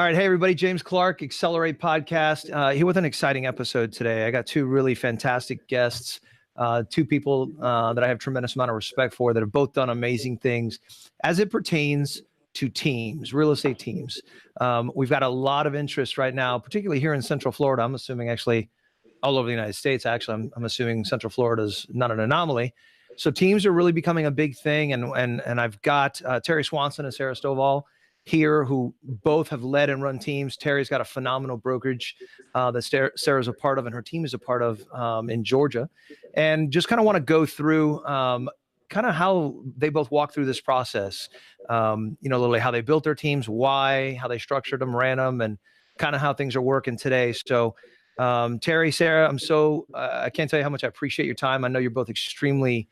All right. Hey, everybody. James Clark, XLR8 podcast, here with an exciting episode today. I got two really fantastic guests, two people that I have tremendous amount of respect for that have both done amazing things as it pertains to teams, real estate teams. We've got a lot of interest right now, particularly here in Central Florida. I'm assuming actually all over the United States. Actually, I'm assuming Central Florida is not an anomaly. So teams are really becoming a big thing. And I've got Terry Swanson and Sarah Stovall here, who both have led and run teams. Terry's got a phenomenal brokerage that Sarah's a part of and her team is a part of in Georgia. And just kind of want to go through kind of how they both walk through this process, literally how they built their teams, why, how they structured them, ran them, and kind of how things are working today. So Terry, Sarah, I can't tell you how much I appreciate your time. I know you're both extremely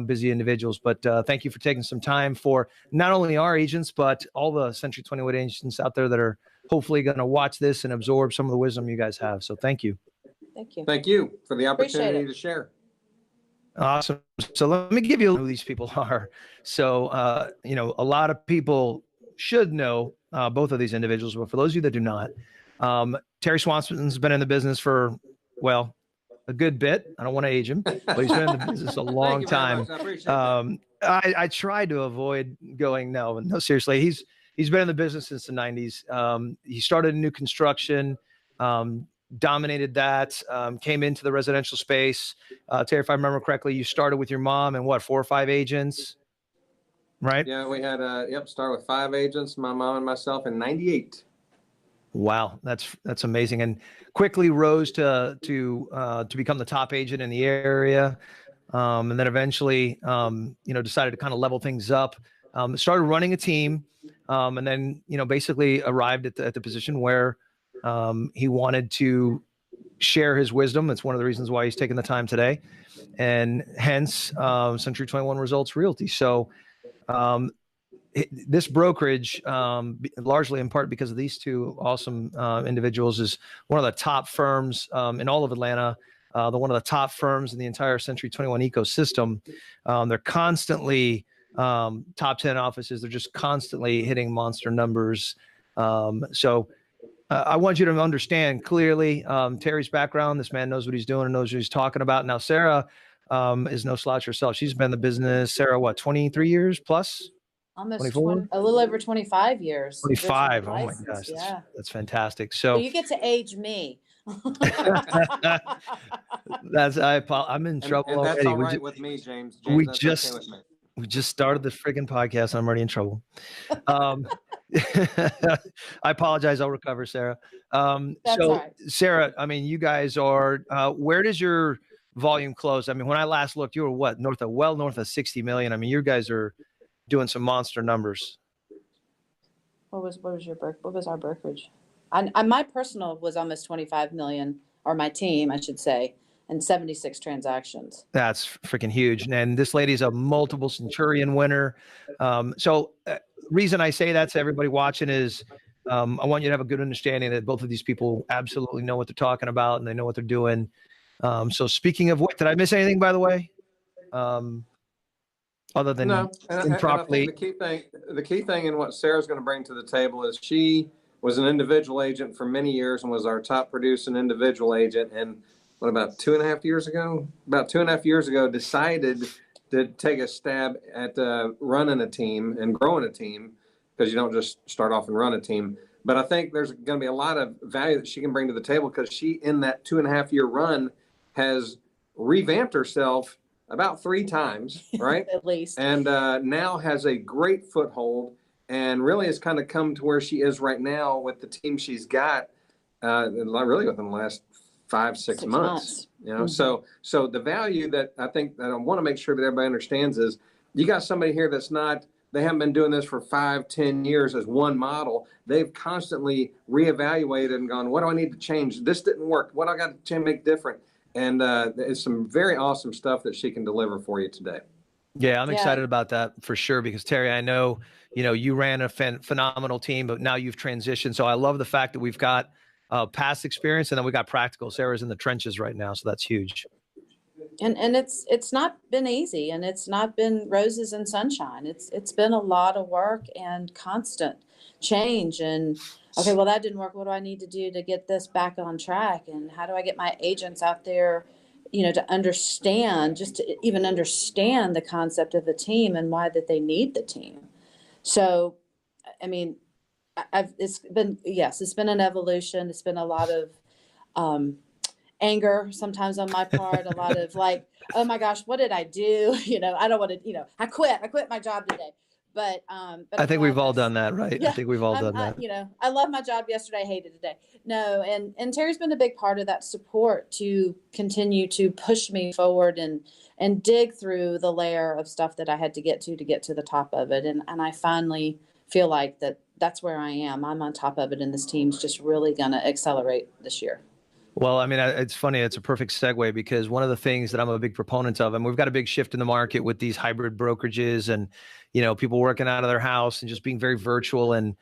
busy individuals, but thank you for taking some time for not only our agents, but all the Century 21 agents out there that are hopefully going to watch this and absorb some of the wisdom you guys have. So thank you. Thank you. Thank you for the opportunity to share. Awesome. So let me give you who these people are. So, a lot of people should know both of these individuals, but for those of you that do not, Terry Swanson's been in the business for, well, a good bit. I don't want to age him, but he's been in the business a long time. I tried to avoid going, no, seriously. He's been in the business since the 90s. He started in new construction, dominated that, came into the residential space. Terry, if I remember correctly, you started with your mom and what, 4 or 5 agents, right? Yeah, we had, started with 5 agents, my mom and myself in 98. Wow, that's amazing, and quickly rose to become the top agent in the area, and then eventually, decided to kind of level things up. Started running a team, and then basically arrived at the position where he wanted to share his wisdom. That's one of the reasons why he's taking the time today, and hence Century 21 Results Realty. So. This brokerage, largely in part because of these two awesome individuals, is one of the top firms in all of Atlanta, one of the top firms in the entire Century 21 ecosystem. They're constantly top 10 offices. They're just constantly hitting monster numbers. So I want you to understand clearly Terry's background. This man knows what he's doing and knows what he's talking about. Now, Sarah is no slouch herself. She's been in the business, Sarah, what, 23 years plus? Almost 20, a little over 25 years. 25. Oh my gosh. Yeah. That's fantastic. So you get to age me. I'm in trouble and that's already. all right with me, James. We that's just, okay with me. We just started the friggin' podcast. I'm already in trouble. I apologize. I'll recover, Sarah. That's all right. Sarah, I mean, you guys are, where does your volume close? I mean, when I last looked, you were what, north of 60 million. I mean, you guys are doing some monster numbers. What was our brokerage? My personal was almost 25 million, or my team, I should say, and 76 transactions. That's freaking huge. And this lady's a multiple Centurion winner. Reason I say that to everybody watching is I want you to have a good understanding that both of these people absolutely know what they're talking about and they know what they're doing. So speaking of what, did I miss anything, by the way? Other than improperly. I think the key thing in what Sarah's going to bring to the table is she was an individual agent for many years and was our top producing individual agent. And about 2.5 years ago, decided to take a stab at running a team and growing a team, because you don't just start off and run a team. But I think there's going to be a lot of value that she can bring to the table, because she, in that 2.5-year run, has revamped herself about 3 times, right? At least. And now has a great foothold and really has kind of come to where she is right now with the team she's got, really within the last 5-6 months. Mm-hmm. So the value that I think that I want to make sure that everybody understands is you got somebody here they haven't been doing this for 5-10 years as one model. They've constantly reevaluated and gone, what do I need to change? This didn't work. What do I got to make different? And it's some very awesome stuff that she can deliver for you today. Yeah, I'm excited about that for sure, because Terry, I know, you ran a phenomenal team, but now you've transitioned. So I love the fact that we've got past experience and then we got practical. Sarah's in the trenches right now. So that's huge. And it's not been easy, and it's not been roses and sunshine. It's been a lot of work and constant change. And okay, well, that didn't work. What do I need to do to get this back on track? And how do I get my agents out there, to understand, just to even understand the concept of the team and why that they need the team. So, I mean, it's been an evolution. It's been a lot of anger sometimes on my part, a lot of like, oh my gosh, what did I do? I don't want to, I quit my job today. But I think we've all done that, right? Yeah, I think we've all done that. I love my job yesterday, I hate it today. No, and Terry's been a big part of that support to continue to push me forward and dig through the layer of stuff that I had to get to the top of it. And I finally feel like that's where I am. I'm on top of it, and this team's just really gonna accelerate this year. Well, I mean, it's funny. It's a perfect segue because one of the things that I'm a big proponent of, and we've got a big shift in the market with these hybrid brokerages and, people working out of their house and just being very virtual. And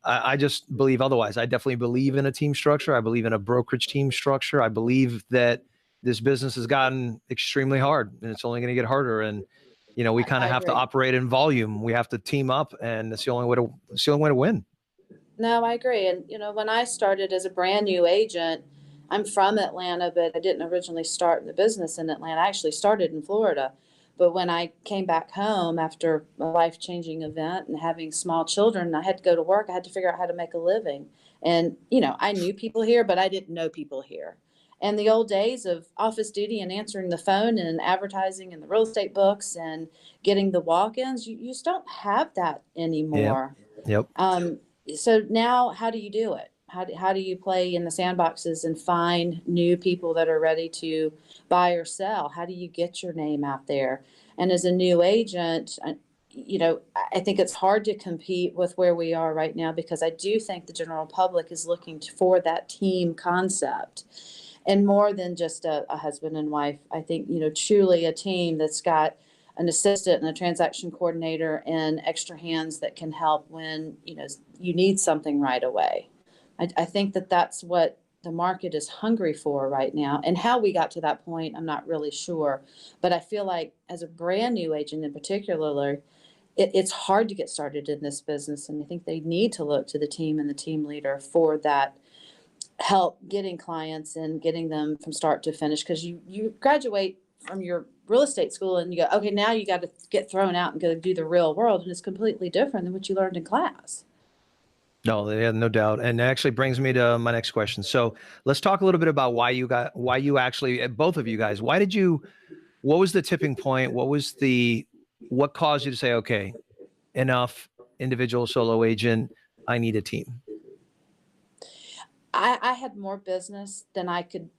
I just believe otherwise. I definitely believe in a team structure. I believe in a brokerage team structure. I believe that this business has gotten extremely hard and it's only going to get harder. And, we kind of have to operate in volume. We have to team up, and it's the only way to win. No, I agree. And, when I started as a brand new agent, I'm from Atlanta, but I didn't originally start in the business in Atlanta. I actually started in Florida. But when I came back home after a life-changing event and having small children, I had to go to work. I had to figure out how to make a living. And, I knew people here, but I didn't know people here. And the old days of office duty and answering the phone and advertising in the real estate books and getting the walk-ins, you just don't have that anymore. Yep. So now how do you do it? How do you play in the sandboxes and find new people that are ready to buy or sell? How do you get your name out there? And as a new agent, I think it's hard to compete with where we are right now, because I do think the general public is looking for that team concept. And more than just a husband and wife, I think, truly a team that's got an assistant and a transaction coordinator and extra hands that can help when, you need something right away. I think that's what the market is hungry for right now. And how we got to that point, I'm not really sure. But I feel like as a brand new agent in particular, it's hard to get started in this business. And I think they need to look to the team and the team leader for that help getting clients and getting them from start to finish. Because you graduate from your real estate school and you go, okay, now you got to get thrown out and go do the real world. And it's completely different than what you learned in class. No, yeah, no doubt. And that actually brings me to my next question. So let's talk a little bit about why you actually, both of you guys, what was the tipping point? What caused you to say, okay, enough, individual solo agent, I need a team? I had more business than I could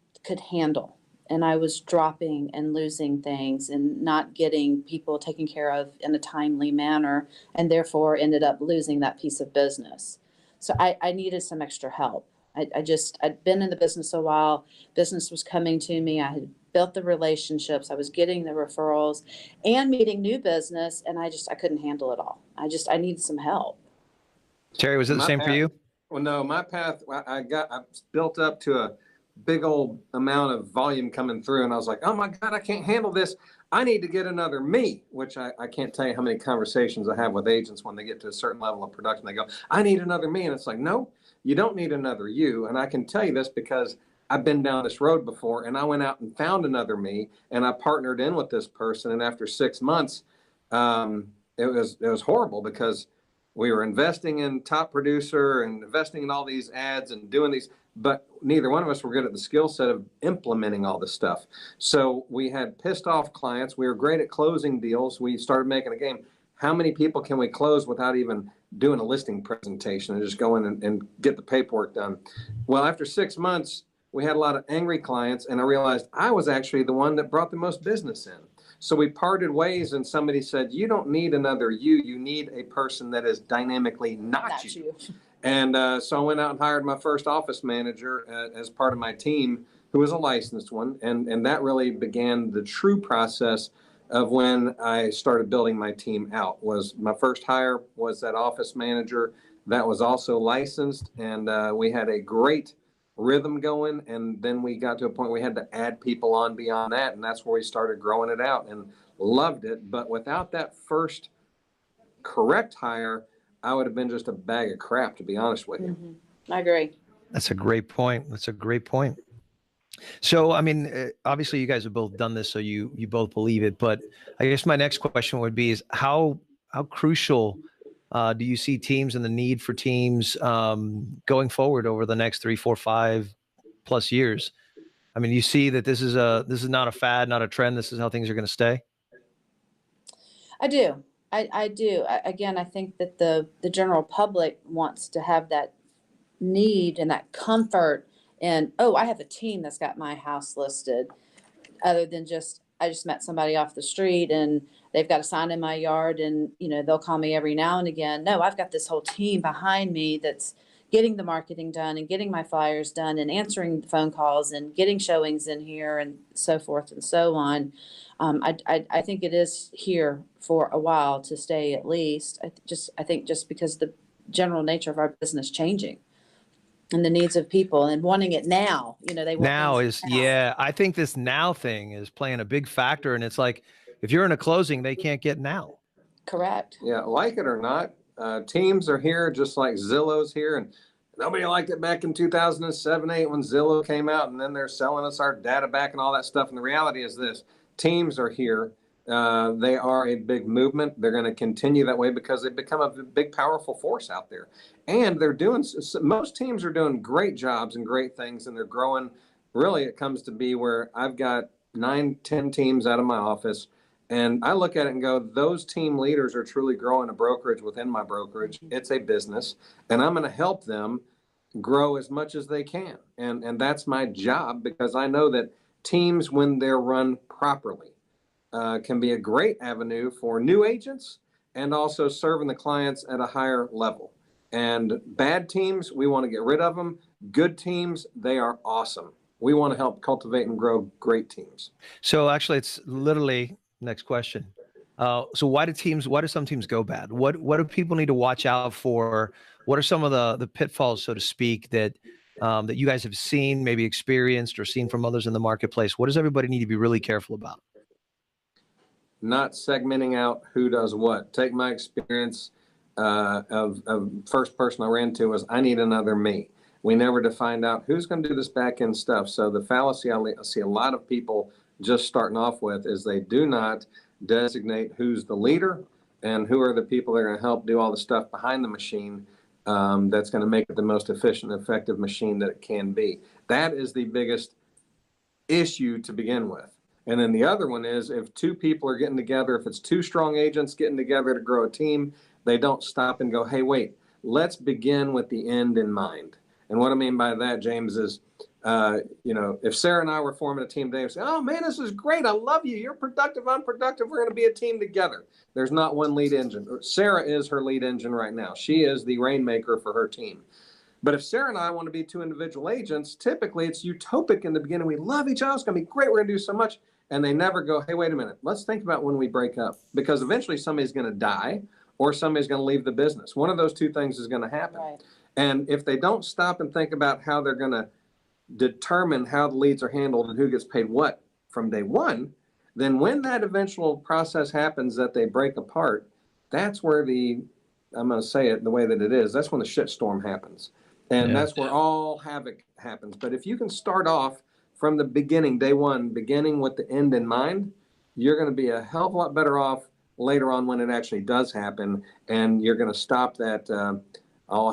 handle. And I was dropping and losing things and not getting people taken care of in a timely manner, and therefore ended up losing that piece of business. So I needed some extra help. I'd been in the business a while. Business was coming to me. I had built the relationships. I was getting the referrals and meeting new business. And I couldn't handle it all. I needed some help. Terry, was it the same for you? Well, no, my path, I built up to a big old amount of volume coming through. And I was like, oh my God, I can't handle this. I need to get another me, which I can't tell you how many conversations I have with agents when they get to a certain level of production. They go, I need another me. And it's like, no, you don't need another you. And I can tell you this because I've been down this road before, and I went out and found another me, and I partnered in with this person. And after 6 months, it was horrible because we were investing in top producer and investing in all these ads and doing these, but neither one of us were good at the skill set of implementing all this stuff. So we had pissed off clients. We were great at closing deals. We started making a game. How many people can we close without even doing a listing presentation and just go in and get the paperwork done? Well, after 6 months, we had a lot of angry clients, and I realized I was actually the one that brought the most business in. So we parted ways, and somebody said, you don't need another you. You need a person that is dynamically not you. And so I went out and hired my first office manager as part of my team, who was a licensed one. And that really began the true process of when I started building my team out. Was my first hire was that office manager that was also licensed. And we had a great rhythm going. And then we got to a point where we had to add people on beyond that. And that's where we started growing it out and loved it. But without that first correct hire, I would have been just a bag of crap, to be honest with you. I agree. That's a great point. That's a great point. So, I mean, obviously you guys have both done this, so you both believe it. But I guess my next question would be: is how crucial do you see teams and the need for teams going forward over the next 3, 4, 5+ years? I mean, you see that this is not a fad, not a trend. This is how things are going to stay. I do. I do. Again, I think that the general public wants to have that need and that comfort. And, oh, I have a team that's got my house listed, other than just, I just met somebody off the street and they've got a sign in my yard and, they'll call me every now and again. No, I've got this whole team behind me that's getting the marketing done and getting my flyers done and answering the phone calls and getting showings in here and so forth and so on. I think it is here for a while to stay, at least. I think just because the general nature of our business changing and the needs of people and wanting it now, they want Now things is, now. yeah, I think this now thing is playing a big factor. And it's like, if you're in a closing, they can't get now. Correct. Yeah, like it or not, teams are here just like Zillow's here. And nobody liked it back in 2007, 8 when Zillow came out, and then they're selling us our data back and all that stuff. And the reality is this: teams are here. They are a big movement. They're going to continue that way because they've become a big, powerful force out there. And they're doing, most teams are doing great jobs and great things, and they're growing. Really, it comes to be where I've got 9, 10 teams out of my office, and I look at it and go, those team leaders are truly growing a brokerage within my brokerage. It's a business, and I'm going to help them grow as much as they can. And that's my job, because I know that teams, when they're run properly, can be a great avenue for new agents and also serving the clients at a higher level. And bad teams, we want to get rid of them. Good teams, they are awesome. We want to help cultivate and grow great teams. So actually, it's literally next question. So why do some teams go bad? What do people need to watch out for? What are some of the pitfalls, so to speak, that that you guys have seen, maybe experienced or seen from others in the marketplace? What does everybody need to be really careful about? Not segmenting out who does what. Take my experience of first person I ran into was, I need another me. We never defined out who's going to do this back end stuff. So the fallacy I see a lot of people just starting off with is they do not designate who's the leader and who are the people that are going to help do all the stuff behind the machine that's going to make it the most efficient and effective machine that it can be. That is the biggest issue to begin with. And then the other one is, if 2 people are getting together, if it's 2 strong agents getting together to grow a team, they don't stop and go, hey, wait, let's begin with the end in mind. And what I mean by that, James, is, if Sarah and I were forming a team today and say, oh man, this is great. I love you. You're productive. I'm productive. We're going to be a team together. There's not one lead engine. Sarah is her lead engine right now. She is the rainmaker for her team. But if Sarah and I want to be 2 individual agents, typically it's utopic in the beginning. We love each other. It's going to be great. We're going to do so much. And they never go, hey, wait a minute. Let's think about when we break up, because eventually somebody's going to die or somebody's going to leave the business. One of those 2 things is going to happen. Right. And if they don't stop and think about how they're going to determine how the leads are handled and who gets paid what from day one, then when that eventual process happens that they break apart, that's where I'm going to say it the way that it is, that's when the shitstorm happens. And that's where all havoc happens. But if you can start off from the beginning, day one, beginning with the end in mind, you're going to be a hell of a lot better off later on when it actually does happen. And you're going to stop that all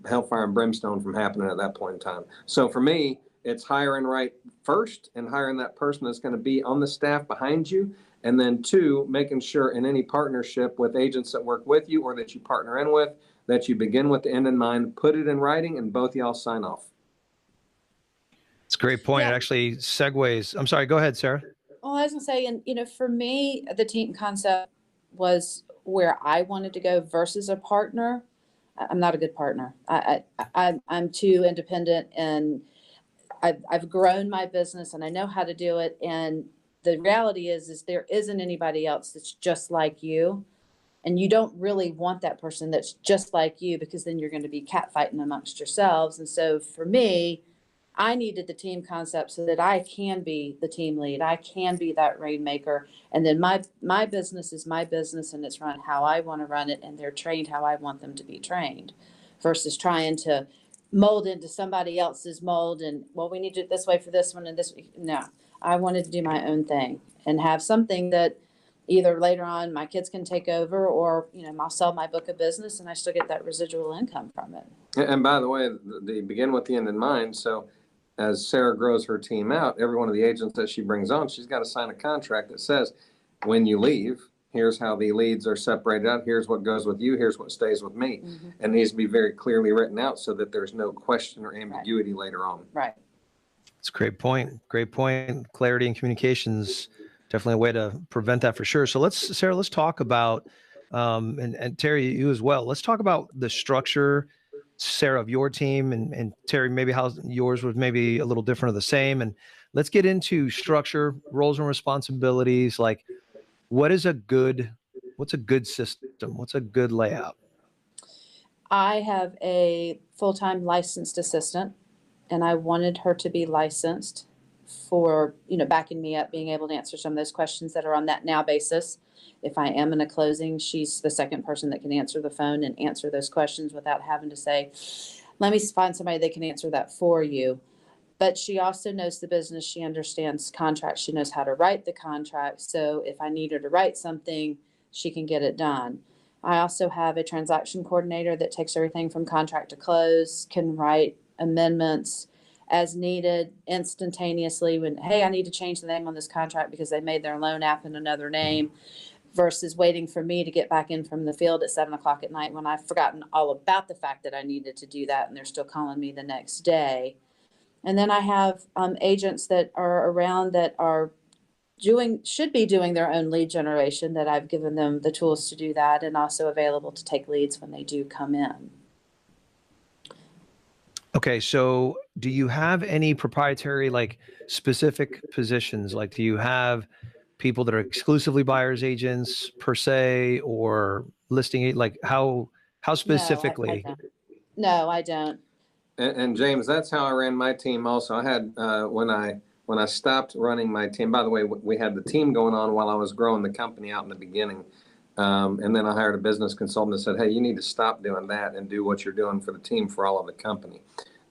hellfire and brimstone from happening at that point in time. So for me, it's hiring right first and hiring that person that's going to be on the staff behind you. And then 2, making sure in any partnership with agents that work with you or that you partner in with, that you begin with the end in mind, put it in writing, and both y'all sign off. It's a great point. Yeah. It actually segues. I'm sorry. Go ahead, Sarah. Well, I was going to say, and for me, the team concept was where I wanted to go versus a partner. I'm not a good partner. I'm too independent, and I've grown my business and I know how to do it. And the reality is there isn't anybody else that's just like you. And you don't really want that person that's just like you, because then you're going to be catfighting amongst yourselves. And so for me, I needed the team concept so that I can be the team lead. I can be that rainmaker. And then my business is my business, and it's run how I want to run it, and they're trained how I want them to be trained, versus trying to mold into somebody else's mold. And, well, we need to do it this way for this one and this. No, I wanted to do my own thing and have something that either later on my kids can take over, or, I'll sell my book of business and I still get that residual income from it. And by the way, they begin with the end in mind. So as Sarah grows her team out, every one of the agents that she brings on, she's got to sign a contract that says, when you leave, here's how the leads are separated out. Here's what goes with you. Here's what stays with me. Mm-hmm. And it needs to be very clearly written out so that there's no question or ambiguity later on. Right. It's a great point. Great point. Clarity and communications, definitely a way to prevent that for sure. So Sarah, let's talk about, and Terry, you as well. Let's talk about the structure, Sarah, of your team, and Terry, maybe how yours was maybe a little different or the same. And let's get into structure, roles and responsibilities. Like, what's a good system? What's a good layout? I have a full-time licensed assistant, and I wanted her to be licensed for, backing me up, being able to answer some of those questions that are on that now basis. If I am in a closing, she's the second person that can answer the phone and answer those questions without having to say, let me find somebody that can answer that for you. But she also knows the business. She understands contracts. She knows how to write the contract. So if I need her to write something, she can get it done. I also have a transaction coordinator that takes everything from contract to close, can write amendments as needed instantaneously when, hey, I need to change the name on this contract because they made their loan app in another name, versus waiting for me to get back in from the field at 7:00 at night when I've forgotten all about the fact that I needed to do that, and they're still calling me the next day. And then I have agents that are around that are should be doing their own lead generation, that I've given them the tools to do that, and also available to take leads when they do come in. Okay, so do you have any proprietary, like, specific positions? Like, do you have people that are exclusively buyers agents per se, or listing, like how specifically? No, I don't. And James, that's how I ran my team also. I had, when I stopped running my team, by the way, we had the team going on while I was growing the company out in the beginning. And then I hired a business consultant that said, hey, you need to stop doing that and do what you're doing for the team for all of the company.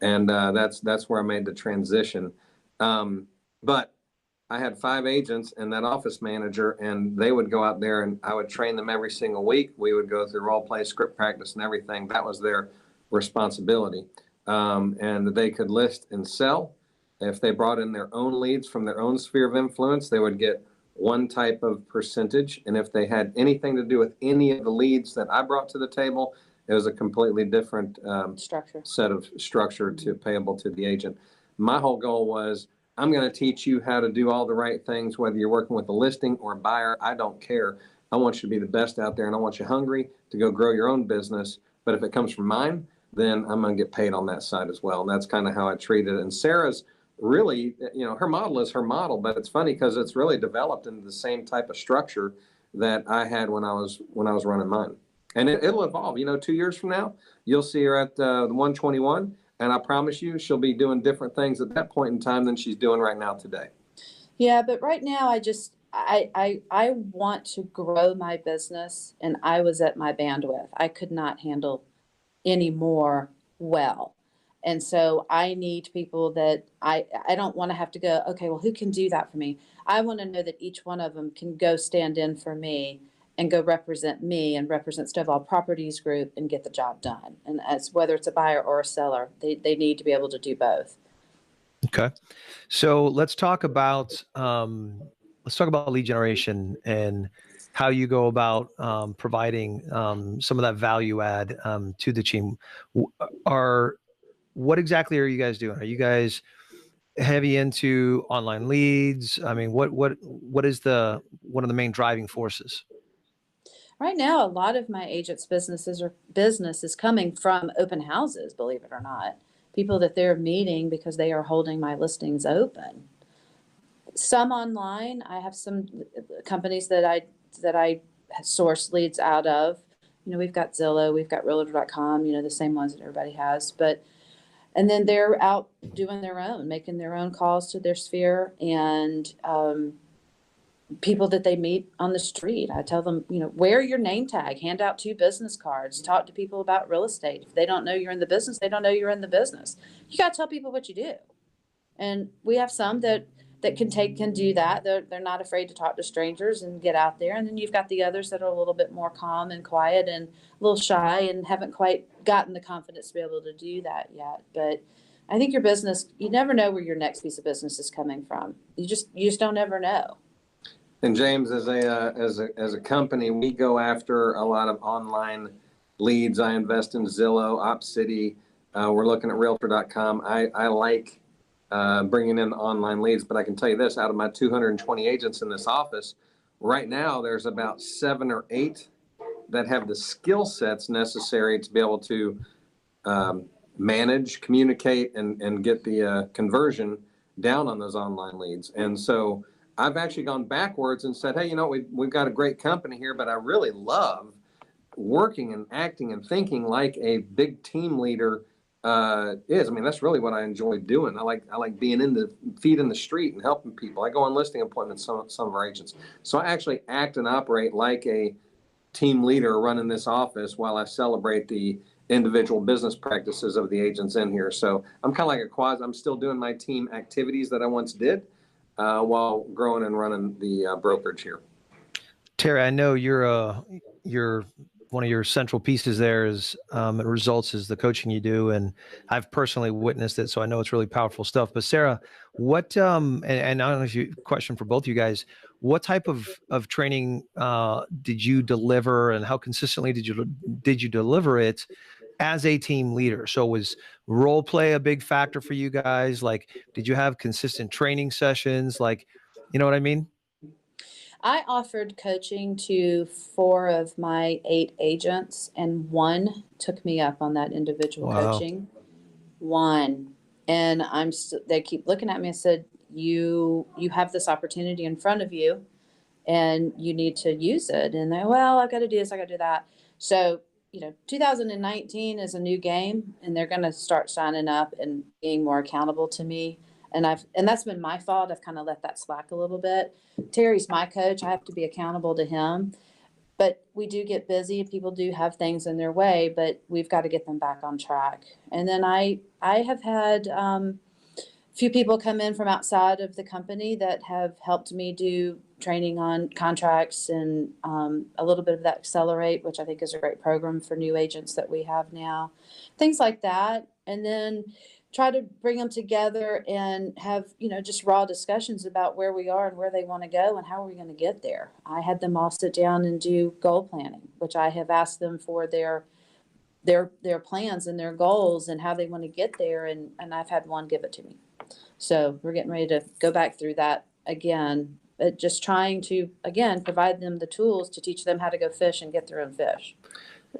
And that's where I made the transition. But I had 5 agents and that office manager, and they would go out there and I would train them every single week. We would go through role play, script practice, and everything. That was their responsibility. And they could list and sell. If they brought in their own leads from their own sphere of influence, they would get one type of percentage. And if they had anything to do with any of the leads that I brought to the table, it was a completely different set of structure to payable to the agent. My whole goal was, I'm going to teach you how to do all the right things, whether you're working with a listing or a buyer. I don't care. I want you to be the best out there, and I want you hungry to go grow your own business. But if it comes from mine, then I'm going to get paid on that side as well. And that's kind of how I treat it. And Sarah's really, her model is her model, but it's funny because it's really developed into the same type of structure that I had when I was running mine. And it'll evolve. 2 years from now, you'll see her at the 121. And I promise you, she'll be doing different things at that point in time than she's doing right now today. Yeah, but right now I want to grow my business, and I was at my bandwidth. I could not handle any more well. And so I need people that I don't want to have to go, okay, well, who can do that for me? I want to know that each one of them can go stand in for me and go represent me and represent Stovall Properties Group and get the job done. And as whether it's a buyer or a seller, they need to be able to do both. Okay. So let's talk about lead generation and how you go about providing some of that value add to the team. What exactly are you guys doing? Are you guys heavy into online leads? I mean, what is one of the main driving forces? Right now, a lot of my agents' business is coming from open houses, believe it or not. People that they're meeting because they are holding my listings open. Some online. I have some companies that I source leads out of. We've got Zillow, we've got Realtor.com, the same ones that everybody has. But And then they're out doing their own, making their own calls to their sphere, and people that they meet on the street. I tell them, wear your name tag, hand out 2 business cards, talk to people about real estate. If they don't know you're in the business, they don't know you're in the business. You got to tell people what you do. And we have some that can do that. They're not afraid to talk to strangers and get out there. And then you've got the others that are a little bit more calm and quiet and a little shy and haven't quite gotten the confidence to be able to do that yet. But I think your business, you never know where your next piece of business is coming from. You just don't ever know. And James, as a company, we go after a lot of online leads. I invest in Zillow, OpCity. We're looking at Realtor.com. I like bringing in online leads, but I can tell you this: out of my 220 agents in this office, right now there's about 7 or 8 that have the skill sets necessary to be able to manage, communicate, and get the conversion down on those online leads. And so I've actually gone backwards and said, hey, we've got a great company here, but I really love working and acting and thinking like a big team leader is. I mean, that's really what I enjoy doing. I like being in the feet in the street and helping people. I go on listing appointments, some of our agents. So I actually act and operate like a team leader running this office while I celebrate the individual business practices of the agents in here. So I'm kind of like I'm still doing my team activities that I once did, while growing and running the brokerage here. Terry, I know you're one of your central pieces there is results is the coaching you do, and I've personally witnessed it, so I know it's really powerful stuff. But Sarah, what and I don't know if you question for both you guys, what type of training did you deliver, and how consistently did you deliver it as a team leader? So was role play a big factor for you guys? Like, did you have consistent training sessions? Like, you know what I mean? I offered coaching to 4 of my 8 agents, and 1 took me up on that individual coaching. 1. And they keep looking at me and said, you have this opportunity in front of you and you need to use it. And they're, well, I've got to do this, I got to do that. So, 2019 is a new game, and they're going to start signing up and being more accountable to me. And that's been my fault. I've kind of let that slack a little bit. Terry's my coach. I have to be accountable to him. But we do get busy. People do have things in their way, but we've got to get them back on track. And then I have had a few people come in from outside of the company that have helped me do training on contracts and a little bit of that XLR8, which I think is a great program for new agents that we have now. Things like that. And then try to bring them together and have, just raw discussions about where we are and where they want to go and how are we going to get there. I had them all sit down and do goal planning, which I have asked them for their plans and their goals and how they want to get there. And I've had 1 give it to me. So we're getting ready to go back through that again, but just trying to, again, provide them the tools to teach them how to go fish and get their own fish.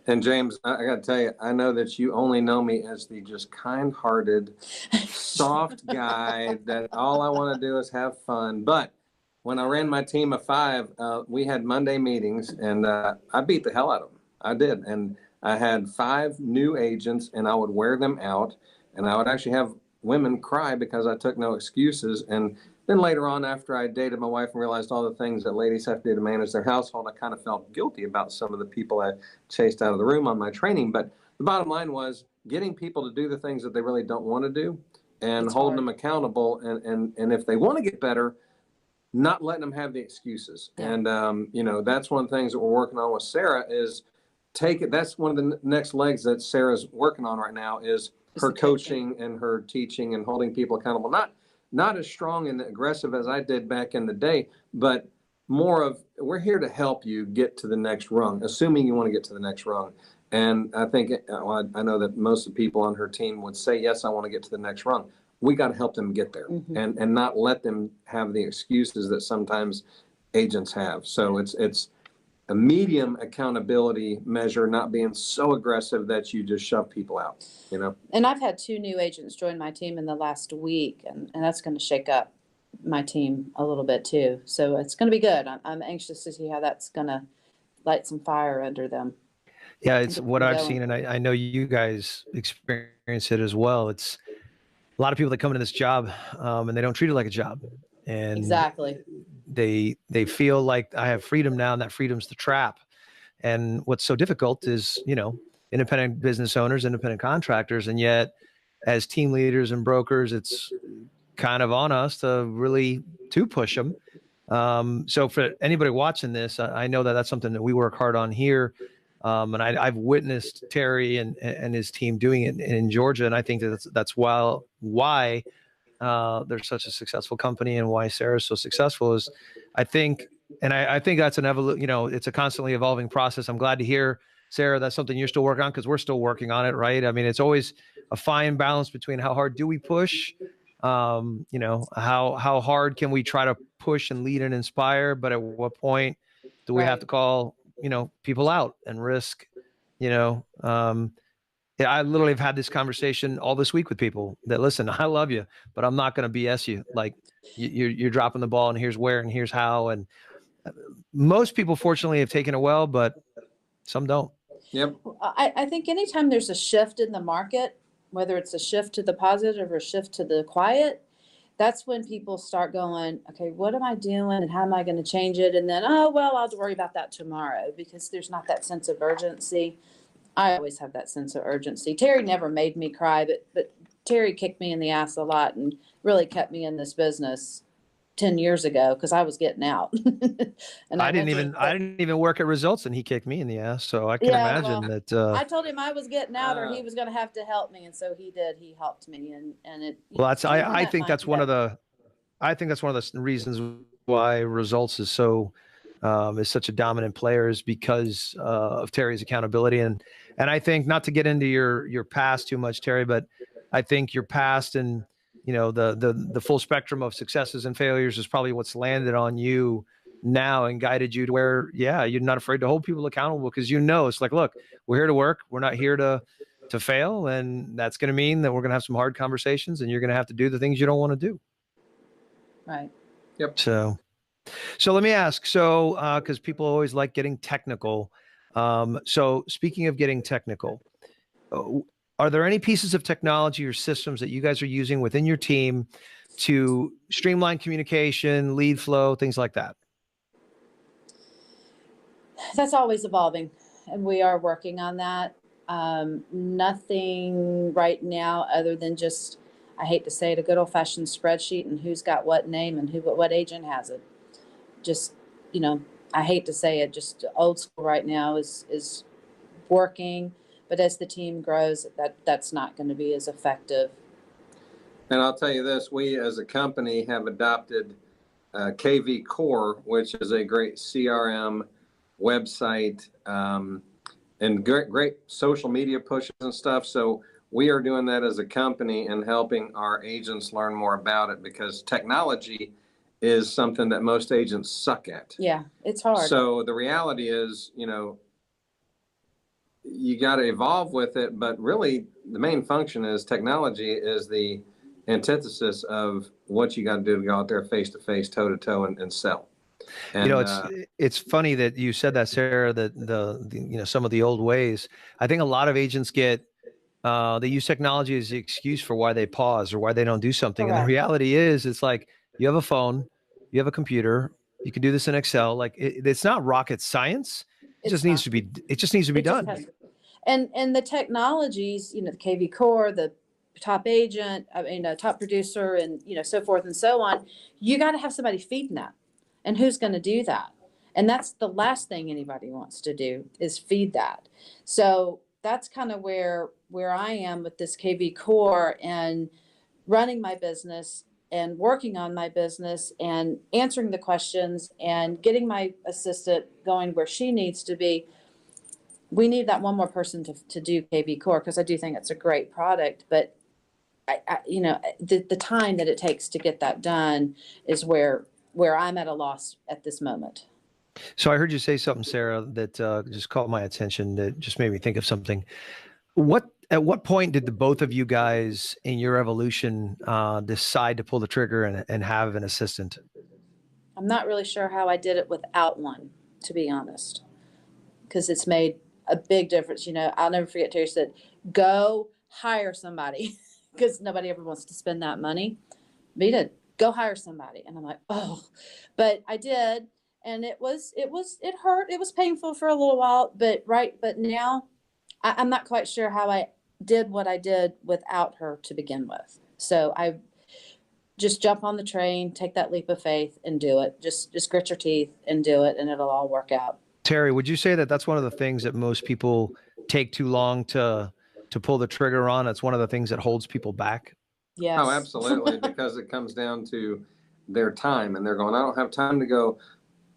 And James, I got to tell you, I know that you only know me as the just kind-hearted, soft guy that all I want to do is have fun. But when I ran my team of 5, we had Monday meetings, and I beat the hell out of them. I did. And I had 5 new agents, and I would wear them out, and I would actually have women cry because I took no excuses. And then later on, after I dated my wife and realized all the things that ladies have to do to manage their household, I kind of felt guilty about some of the people I chased out of the room on my training. But the bottom line was getting people to do the things that they really don't want to do and holding them accountable. And if they want to get better, not letting them have the excuses. Yeah. And, that's one of the things that we're working on with Sarah is that's one of the next legs that Sarah's working on right now is her coaching and her teaching and holding people accountable. Not as strong and aggressive as I did back in the day, but more of we're here to help you get to the next rung, assuming you want to get to the next rung. And I think I know that most of the people on her team would say, yes, I want to get to the next rung. We got to help them get there and not let them have the excuses that sometimes agents have. So it's a medium accountability measure, not being so aggressive that you just shove people out, And I've had 2 new agents join my team in the last week, and that's going to shake up my team a little bit too. So it's going to be good. I'm anxious to see how that's going to light some fire under them. Yeah, it's get what them I've going. seen, and I know you guys experience it as well. It's a lot of people that come into this job, and they don't treat it like a job, and Exactly. they feel like I have freedom now, and that freedom's the trap. And what's so difficult is, independent business owners, independent contractors, and yet as team leaders and brokers, it's kind of on us to really to push them. So for anybody watching this, I know that that's something that we work hard on here. And I've witnessed Terry and his team doing it in Georgia. And I think that's why they're such a successful company and why Sarah's so successful is I think, and I think that's it's a constantly evolving process. I'm glad to hear, Sarah, that's something you're still working on because we're still working on it, right? I mean, it's always a fine balance between how hard do we push, how hard can we try to push and lead and inspire, but at what point do we have Right. to call, people out and risk, you know, yeah, I literally have had this conversation all this week with people that listen, I love you, but I'm not going to BS you. Like you're dropping the ball and here's where, and here's how. And most people fortunately have taken it well, but some don't. Yep. I think anytime there's a shift in the market, whether it's a shift to the positive or a shift to the quiet, that's when people start going, okay, what am I doing and how am I going to change it? And then, oh, well, I'll worry about that tomorrow because there's not that sense of urgency. I always have that sense of urgency. Terry never made me cry, but Terry kicked me in the ass a lot and really kept me in this business 10 years ago because I was getting out. And I didn't went even work at Results and he kicked me in the ass. So I can yeah, imagine well, that. I told him I was getting out or he was going to have to help me. And so he did. He helped me. And it, Well, that's even I that think might, that's one of the I think that's one of the reasons why Results is such a dominant player is because of Terry's accountability and I think not to get into your past too much, Terry, but I think your past and the full spectrum of successes and failures is probably what's landed on you now and guided you to where you're not afraid to hold people accountable because it's like, look, we're here to work, we're not here to fail, and that's going to mean that we're going to have some hard conversations and you're going to have to do the things you don't want to do. right. Yep. So let me ask, because people always like getting technical. So speaking of getting technical, uh, are there any pieces of technology or systems that you guys are using within your team to streamline communication, lead flow, things like that? That's always evolving, and we are working on that. Nothing right now other than just, I hate to say it, a good old fashioned spreadsheet and who's got what name and what agent has it. Just, I hate to say it, just old school right now is working, but as the team grows, that's not going to be as effective. And I'll tell you this, we as a company have adopted KV Core, which is a great CRM website and great social media pushes and stuff. So we are doing that as a company and helping our agents learn more about it because technology is something that most agents suck at. Yeah, it's hard. So the reality is, you got to evolve with it, but really the main function is technology is the antithesis of what you got to do to go out there face to face, toe to toe, and sell. And, it's funny that you said that, Sarah, that the some of the old ways. I think a lot of agents get they use technology as the excuse for why they pause or why they don't do something. Correct. And the reality is, it's like you have a phone, you have a computer, you can do this in Excel. Like it's not rocket science. It just needs to be. It just needs to be done. And the technologies, the KV Core, the top agent, top producer, and so forth and so on. You got to have somebody feeding that, and who's going to do that? And that's the last thing anybody wants to do is feed that. So that's kind of where I am with this KV Core and running my business and working on my business and answering the questions and getting my assistant going where she needs to be. We need that one more person to do KV Core because I do think it's a great product, but the time that it takes to get that done is where I'm at a loss at this moment. So I heard you say something, Sarah, that just caught my attention. That just made me think of something. At what point did the both of you guys in your evolution decide to pull the trigger and have an assistant? I'm not really sure how I did it without one, to be honest, because it's made a big difference. You know, I'll never forget Terry said, go hire somebody because nobody ever wants to spend that money. But he did, go hire somebody. And I'm like, oh, but I did. And it hurt. It was painful for a little while, but now I'm not quite sure how I did what I did without her to begin with. So I just jump on the train, take that leap of faith and do it. Just grit your teeth and do it, and it'll all work out. Terry, would you say that that's one of the things that most people take too long to pull the trigger on? It's one of the things that holds people back. Yes. Oh, absolutely. Because it comes down to their time, and they're going, I don't have time to go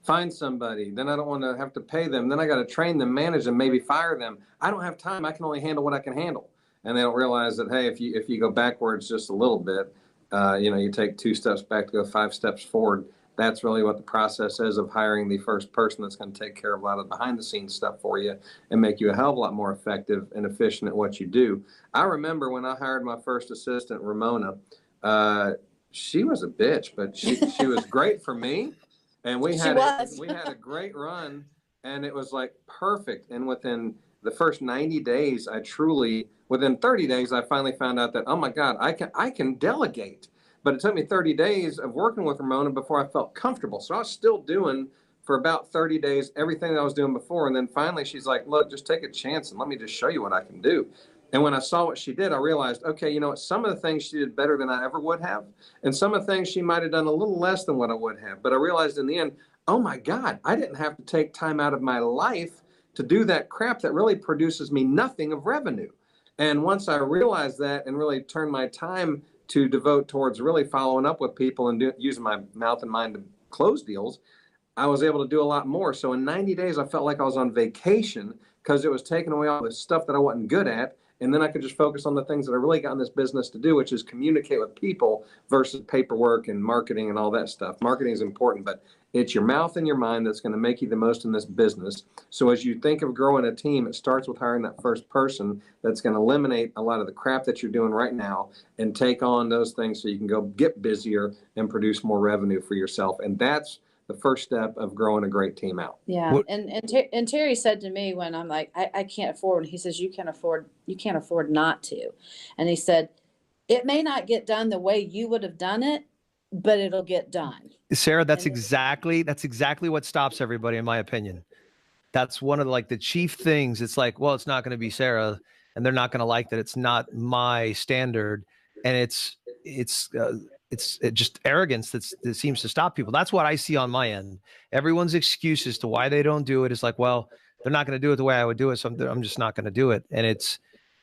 find somebody. Then I don't want to have to pay them. Then I got to train them, manage them, maybe fire them. I don't have time. I can only handle what I can handle. And they don't realize that, hey, if you go backwards just a little bit, you take 2 steps back to go 5 steps forward. That's really what the process is of hiring the first person that's going to take care of a lot of behind the scenes stuff for you and make you a hell of a lot more effective and efficient at what you do. I remember when I hired my first assistant, Ramona, she was a bitch, but she was great for me. And we had a great run, and it was like perfect. And within the first 90 days, within 30 days, I finally found out that, oh my God, I can delegate. But it took me 30 days of working with Ramona before I felt comfortable. So I was still doing for about 30 days everything that I was doing before. And then finally she's like, look, just take a chance and let me just show you what I can do. And when I saw what she did, I realized, okay, you know what, some of the things she did better than I ever would have. And some of the things she might have done a little less than what I would have. But I realized in the end, oh my God, I didn't have to take time out of my life to do that crap that really produces me nothing of revenue. And once I realized that and really turned my time to devote towards really following up with people and using my mouth and mind to close deals, I was able to do a lot more. So in 90 days, I felt like I was on vacation because it was taking away all the stuff that I wasn't good at. And then I could just focus on the things that I really got in this business to do, which is communicate with people versus paperwork and marketing and all that stuff. Marketing is important, but it's your mouth and your mind that's going to make you the most in this business. So as you think of growing a team, it starts with hiring that first person that's going to eliminate a lot of the crap that you're doing right now and take on those things so you can go get busier and produce more revenue for yourself. And that's the first step of growing a great team out. Yeah. And Terry said to me when I'm like, I can't afford, and he says, you can't afford not to. And he said, it may not get done the way you would have done it, but it'll get done. Sarah, that's exactly what stops everybody, in my opinion. That's one of the chief things. It's like, well, it's not going to be Sarah, and they're not going to like that. It's not my standard. And it's just arrogance that seems to stop people. That's what I see on my end. Everyone's excuse as to why they don't do it is like, well, they're not going to do it the way I would do it, so I'm just not going to do it. And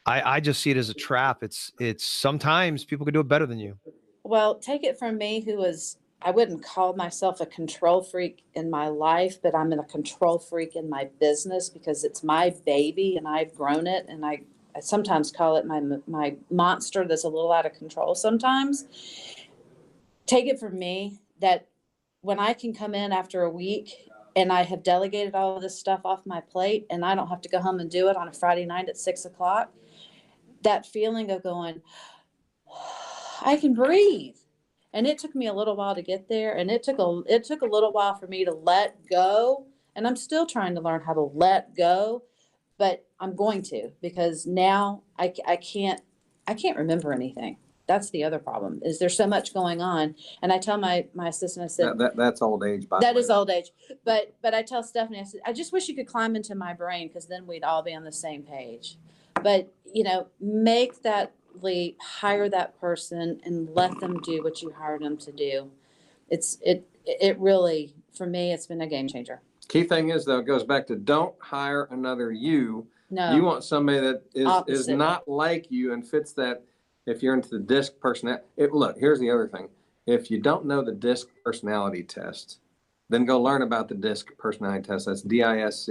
I just see it as a trap. It's sometimes people can do it better than you. Well, take it from me, I wouldn't call myself a control freak in my life, but I'm a control freak in my business because it's my baby and I've grown it, and I sometimes call it my monster that's a little out of control sometimes. Take it from me that when I can come in after a week and I have delegated all of this stuff off my plate and I don't have to go home and do it on a Friday night at 6:00, that feeling of going, I can breathe. And it took me a little while to get there. And it took a little while for me to let go. And I'm still trying to learn how to let go, but I'm going to, because now I can't remember anything. That's the other problem, is there's so much going on. And I tell my assistant, I said, that's old age, by the way. That is old age. But I tell Stephanie, I said, I just wish you could climb into my brain, because then we'd all be on the same page. But, make that leap, hire that person and let them do what you hired them to do. It really, for me, it's been a game changer. Key thing is, though, it goes back to don't hire another you. No. You want somebody that is Opposite. not like you and fits that. If you're into the DISC personality, look, here's the other thing. If you don't know the DISC personality test, then go learn about the DISC personality test. That's DISC.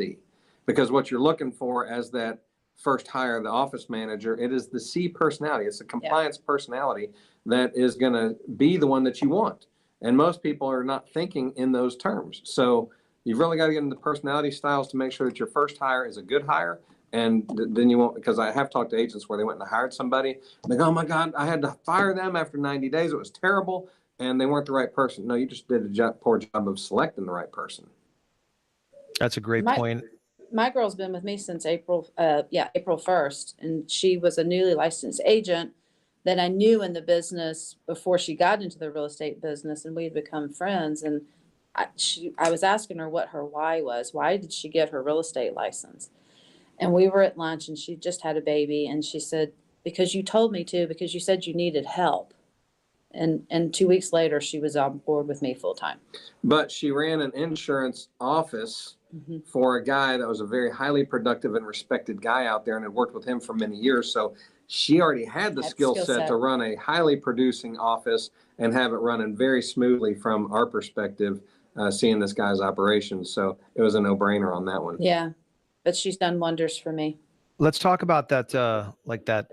Because what you're looking for as that first hire, the office manager, it is the C personality. It's a compliance personality that is going to be the one that you want. And most people are not thinking in those terms. So you've really got to get into personality styles to make sure that your first hire is a good hire. And then you won't, because I have talked to agents where they went and hired somebody. And they go, oh my God, I had to fire them after 90 days. It was terrible. And they weren't the right person. No, you just did a poor job of selecting the right person. That's a great point. my girl's been with me since April 1st, and she was a newly licensed agent that I knew in the business before she got into the real estate business, and we had become friends. And I was asking her what her why was. Why did she get her real estate license? And we were at lunch, and she just had a baby, and she said, because you told me to, because you said you needed help. And 2 weeks later, she was on board with me full time. But she ran an insurance office for a guy that was a very highly productive and respected guy out there, and had worked with him for many years. So she already had the skill set to run a highly producing office and have it running very smoothly from our perspective, seeing this guy's operations. So it was a no-brainer on that one. Yeah, but she's done wonders for me. Let's talk about that, like that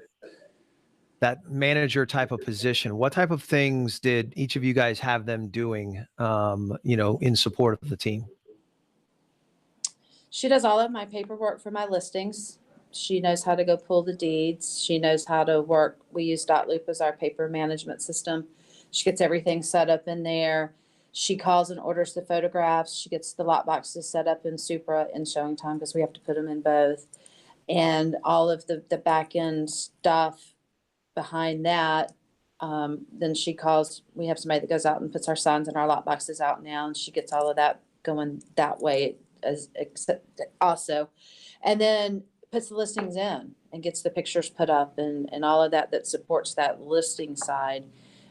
manager type of position. What type of things did each of you guys have them doing, in support of the team? She does all of my paperwork for my listings. She knows how to go pull the deeds. She knows how to work. We use Dotloop as our paper management system. She gets everything set up in there. She calls and orders the photographs. She gets the lot boxes set up in Supra and Showing Time, because we have to put them in both. And all of the back end stuff behind that. Then she calls, we have somebody that goes out and puts our signs and our lot boxes out now, and she gets all of that going that way also. And then puts the listings in and gets the pictures put up and all of that supports that listing side.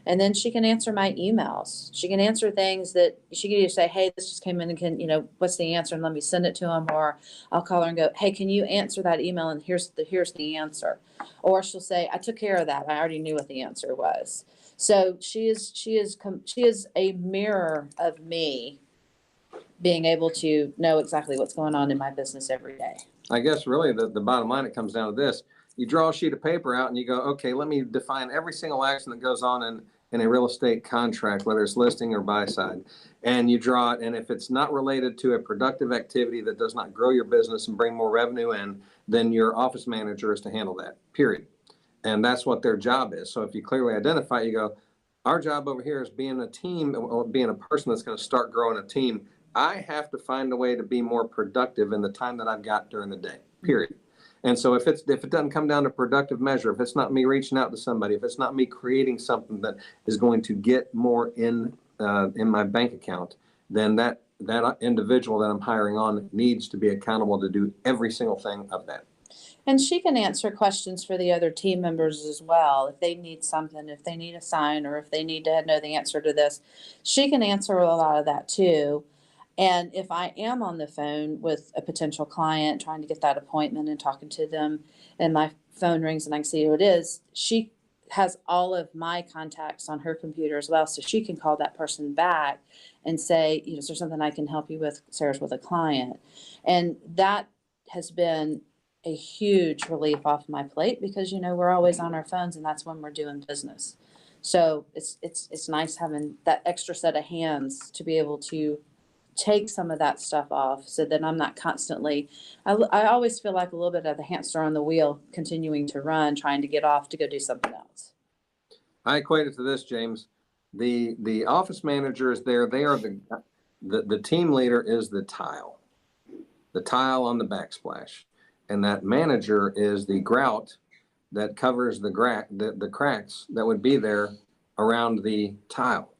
And then she can answer my emails. She can answer things that she can either say, hey, this just came in, and what's the answer? And let me send it to them. Or I'll call her and go, hey, can you answer that email? And here's the answer. Or she'll say, I took care of that. I already knew what the answer was. So she is a mirror of me, being able to know exactly what's going on in my business every day. I guess really the bottom line, it comes down to this. You draw a sheet of paper out and you go, okay, let me define every single action that goes on in a real estate contract, whether it's listing or buy side. And you draw it, and if it's not related to a productive activity that does not grow your business and bring more revenue in, then your office manager is to handle that, period. And that's what their job is. So if you clearly identify, you go, our job over here is being a team, or being a person that's going to start growing a team. I have to find a way to be more productive in the time that I've got during the day, period. And so if it doesn't come down to productive measure, if it's not me reaching out to somebody, if it's not me creating something that is going to get more in my bank account, then that individual that I'm hiring on needs to be accountable to do every single thing of that. And she can answer questions for the other team members as well. If they need something, if they need a sign, or if they need to know the answer to this, she can answer a lot of that too. And if I am on the phone with a potential client trying to get that appointment and talking to them, and my phone rings and I can see who it is, she has all of my contacts on her computer as well. So she can call that person back and say, is there something I can help you with? Sarah's with a client. And that has been a huge relief off my plate, because, we're always on our phones, and that's when we're doing business. So it's nice having that extra set of hands to be able to take some of that stuff off, so that I'm not constantly, I always feel like a little bit of the hamster on the wheel, continuing to run, trying to get off to go do something else. I equate it to this, James. The office manager is there. They are the team leader is the tile on the backsplash. And that manager is the grout that covers the cracks that would be there around the tile.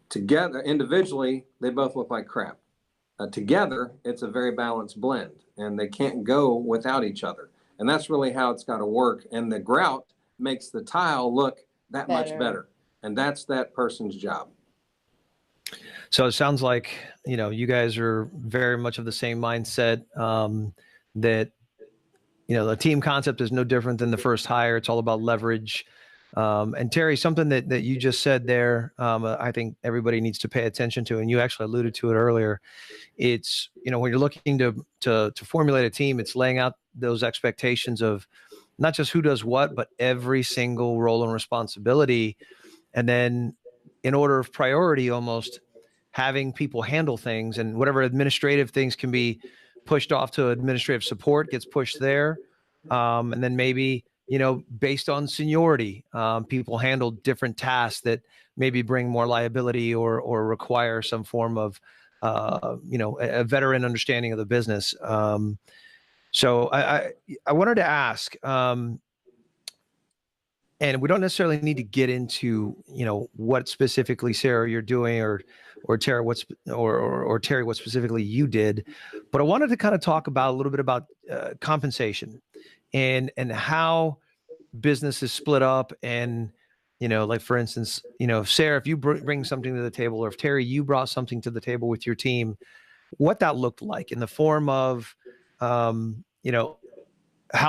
Together, individually, they both look like crap. Together, it's a very balanced blend, and they can't go without each other. And that's really how it's got to work. And the grout makes the tile look that much better. And that's that person's job. So it sounds like, you guys are very much of the same mindset, that, the team concept is no different than the first hire. It's all about leverage. And Terry, something that you just said there, I think everybody needs to pay attention to, and you actually alluded to it earlier. It's, when you're looking to formulate a team, it's laying out those expectations of not just who does what, but every single role and responsibility. And then in order of priority, almost having people handle things, and whatever administrative things can be pushed off to administrative support gets pushed there. And then maybe, based on seniority, people handle different tasks that maybe bring more liability or require some form of a veteran understanding of the business. So I wanted to ask, and we don't necessarily need to get into, what specifically, Sarah, you're doing, or Terry, or Terry, what specifically you did, but I wanted to kind of talk about a little bit about compensation and how business is split up. And, like for instance, Sarah, if you bring something to the table, or if Terry, you brought something to the table with your team, what that looked like in the form of, how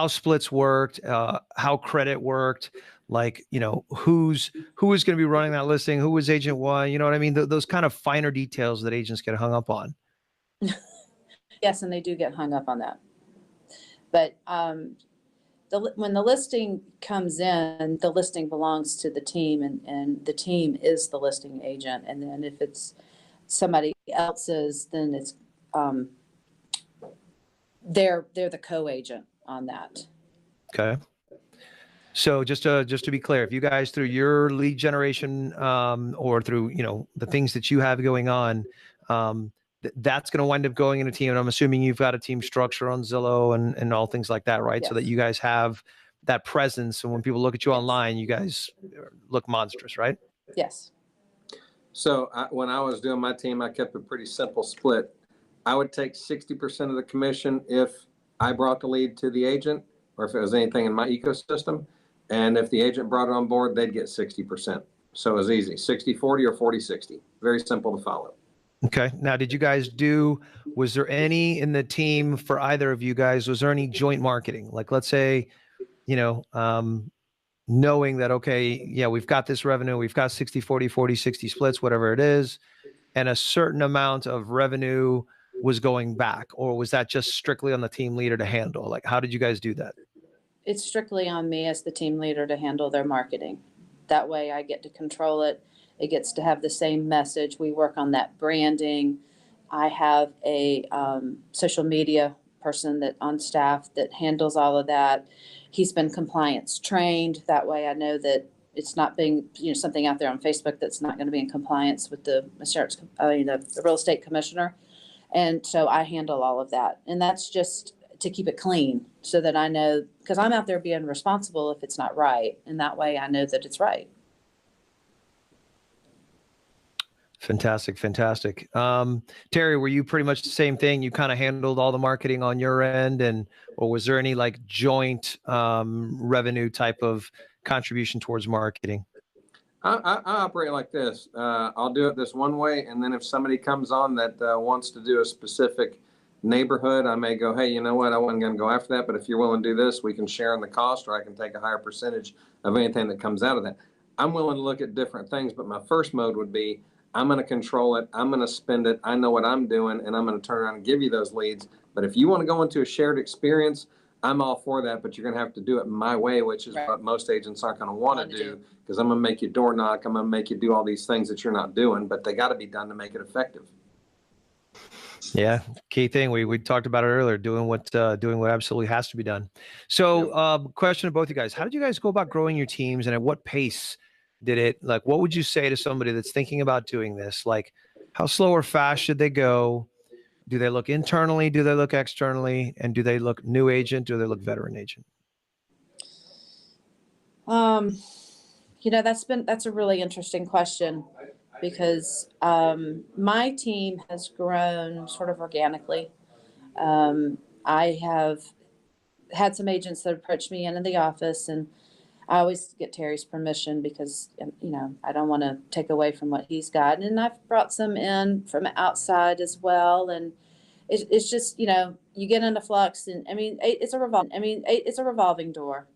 splits worked, how credit worked, like, who is going to be running that listing, who was agent one, you know what I mean? Those kind of finer details that agents get hung up on. Yes, and they do get hung up on that. But when the listing comes in, the listing belongs to the team, and the team is the listing agent. And then if it's somebody else's, then it's they're the co-agent on that. Okay. So just to be clear, if you guys, through your lead generation, or through, the things that you have going on, that's going to wind up going in a team. And I'm assuming you've got a team structure on Zillow and all things like that, right? Yes. So that you guys have that presence. And when people look at you online, you guys look monstrous, right? Yes. So when I was doing my team, I kept a pretty simple split. I would take 60% of the commission if I brought the lead to the agent, or if it was anything in my ecosystem. And if the agent brought it on board, they'd get 60%. So it was easy, 60-40 or 40-60. Very simple to follow. Okay. Now, was there any in the team for either of you guys, was there any joint marketing? Like, let's say, knowing that, okay, yeah, we've got this revenue, we've got 60-40, 40-60 splits, whatever it is, and a certain amount of revenue was going back, or was that just strictly on the team leader to handle? Like, how did you guys do that? It's strictly on me as the team leader to handle their marketing. That way I get to control it. It gets to have the same message. We work on that branding. I have a social media person that on staff that handles all of that. He's been compliance trained. That way I know that it's not being, something out there on Facebook that's not going to be in compliance with the real estate commissioner. And so I handle all of that. And that's just to keep it clean so that I know, because I'm out there being responsible if it's not right. And that way I know that it's right. Fantastic. Terry, were you pretty much the same thing? You kind of handled all the marketing on your end, or was there any like joint revenue type of contribution towards marketing? I operate like this. I'll do it this one way, and then if somebody comes on that wants to do a specific neighborhood, I may go, hey, you know what? I wasn't going to go after that, but if you're willing to do this, we can share in the cost, or I can take a higher percentage of anything that comes out of that. I'm willing to look at different things, but my first mode would be, I'm going to control it. I'm going to spend it. I know what I'm doing, and I'm going to turn around and give you those leads. But if you want to go into a shared experience, I'm all for that, but you're going to have to do it my way, which is what most agents aren't going to want to do, because I'm going to make you door knock. I'm going to make you do all these things that you're not doing, but they got to be done to make it effective. Yeah, key thing. We talked about it earlier, doing what absolutely has to be done. So question to both you guys, how did you guys go about growing your teams, and at what pace did it, like, what would you say to somebody that's thinking about doing this? Like, how slow or fast should they go? Do they look internally? Do they look externally? And do they look new agent? Do they look veteran agent? That's a really interesting question, because my team has grown sort of organically. I have had some agents that approach me in the office, and I always get Terry's permission because, I don't want to take away from what he's got. And I've brought some in from outside as well. And it's just, you get into flux, and it's a revolving door.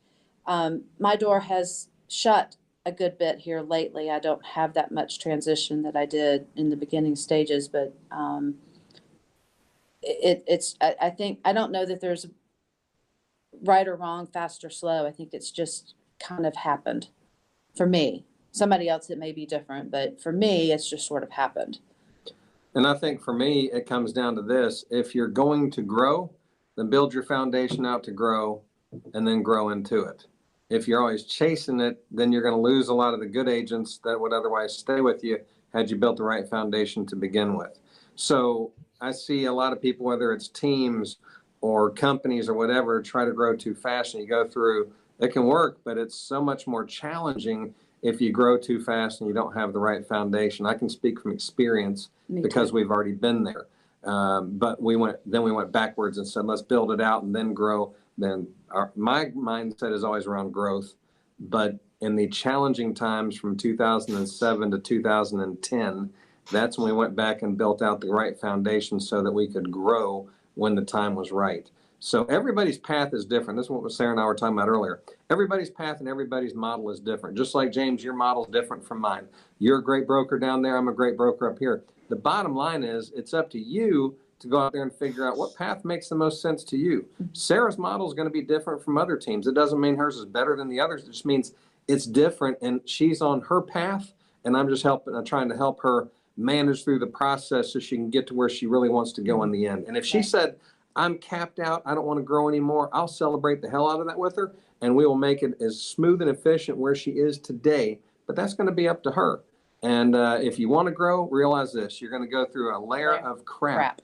My door has shut a good bit here lately. I don't have that much transition that I did in the beginning stages, but I think, I don't know that there's right or wrong, fast or slow. I think it's just kind of happened for me. Somebody else, it may be different, but for me, it's just sort of happened. And I think for me, it comes down to this. If you're going to grow, then build your foundation out to grow and then grow into it. If you're always chasing it, then you're going to lose a lot of the good agents that would otherwise stay with you had you built the right foundation to begin with. So I see a lot of people, whether it's teams or companies or whatever, try to grow too fast, and you go through, it can work, but it's so much more challenging if you grow too fast and you don't have the right foundation. I can speak from experience because we've already been there. But we went backwards and said, let's build it out and then grow. Then my mindset is always around growth. But in the challenging times from 2007 to 2010, that's when we went back and built out the right foundation so that we could grow when the time was right. So everybody's path is different. This is what Sarah and I were talking about earlier. Everybody's path and everybody's model is different. Just like James, your model is different from mine. You're a great broker down there. I'm a great broker up here. The bottom line is it's up to you to go out there and figure out what path makes the most sense to you. Sarah's model is going to be different from other teams. It doesn't mean hers is better than the others. It just means it's different, and she's on her path, and I'm just trying to help her manage through the process so she can get to where she really wants to go in the end. And if she said, I'm capped out, I don't want to grow anymore, I'll celebrate the hell out of that with her, and we will make it as smooth and efficient where she is today. But that's going to be up to her. And if you want to grow, realize this, you're going to go through a layer of crap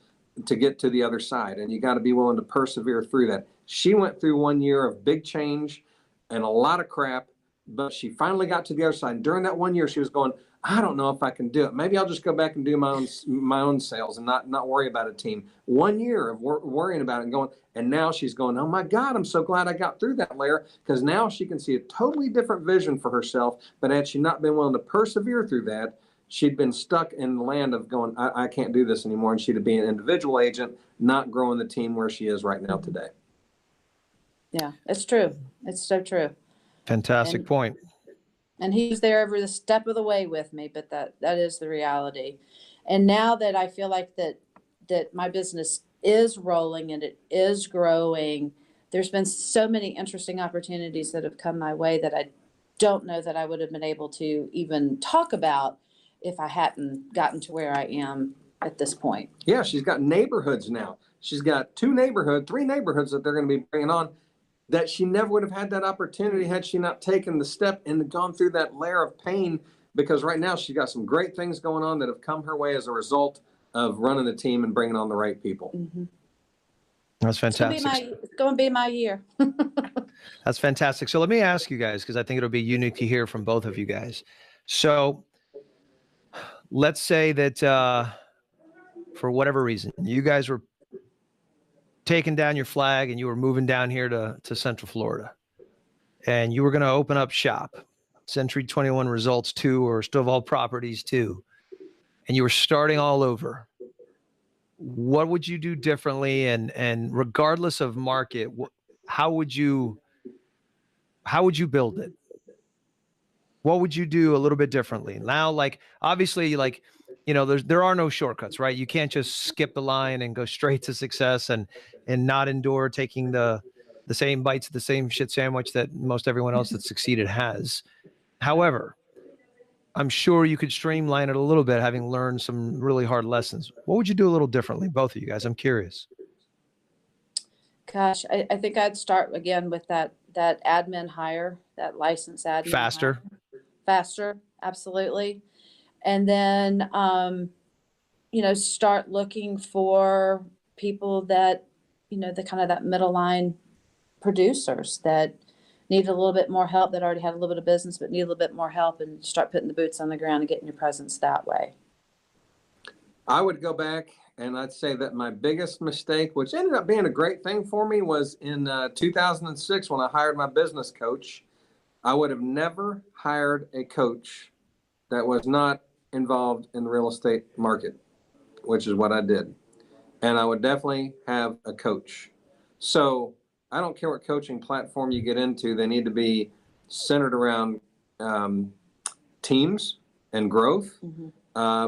to get to the other side, and you got to be willing to persevere through that. She went through 1 year of big change and a lot of crap, but she finally got to the other side. And during that 1 year, she was going, I don't know if I can do it. Maybe I'll just go back and do my own sales and not worry about a team. 1 year of worrying about it and going, and now she's going, oh my God, I'm so glad I got through that layer, because now she can see a totally different vision for herself. But had she not been willing to persevere through that, she'd been stuck in the land of going, I can't do this anymore. And she'd be an individual agent, not growing the team where she is right now today. Yeah, it's true. It's so true. Fantastic point. And he's there every step of the way with me, but that is the reality. And now that I feel like that my business is rolling and it is growing, there's been so many interesting opportunities that have come my way that I don't know that I would have been able to even talk about if I hadn't gotten to where I am at this point. Yeah, she's got neighborhoods now. She's got 3 neighborhoods that they're going to be bringing on, that she never would have had that opportunity had she not taken the step and gone through that layer of pain. Because right now she's got some great things going on that have come her way as a result of running the team and bringing on the right people. Mm-hmm. That's fantastic. It's going to be my year. That's fantastic. So let me ask you guys, because I think it'll be unique to hear from both of you guys. So let's say that for whatever reason, you guys were taking down your flag and you were moving down here to Central Florida, and you were going to open up shop, Century 21 Results 2 or Stovall Properties 2, and you were starting all over. What would you do differently? And regardless of market, how would you build it? What would you do a little bit differently? Now, like, obviously, like, you know, there are no shortcuts, right? You can't just skip the line and go straight to success and not endure taking the same bites of the same shit sandwich that most everyone else that succeeded has. However, I'm sure you could streamline it a little bit, having learned some really hard lessons. What would you do a little differently, both of you guys? I'm curious. Gosh, I think I'd start again with that admin hire, that licensed admin. Faster, absolutely. And then, start looking for people that, the kind of that middle line producers that need a little bit more help, that already had a little bit of business, but need a little bit more help, and start putting the boots on the ground and getting your presence that way. I would go back and I'd say that my biggest mistake, which ended up being a great thing for me, was in 2006 when I hired my business coach. I would have never hired a coach that was not involved in the real estate market, which is what I did. And I would definitely have a coach. So I don't care what coaching platform you get into, they need to be centered around teams and growth. Mm-hmm.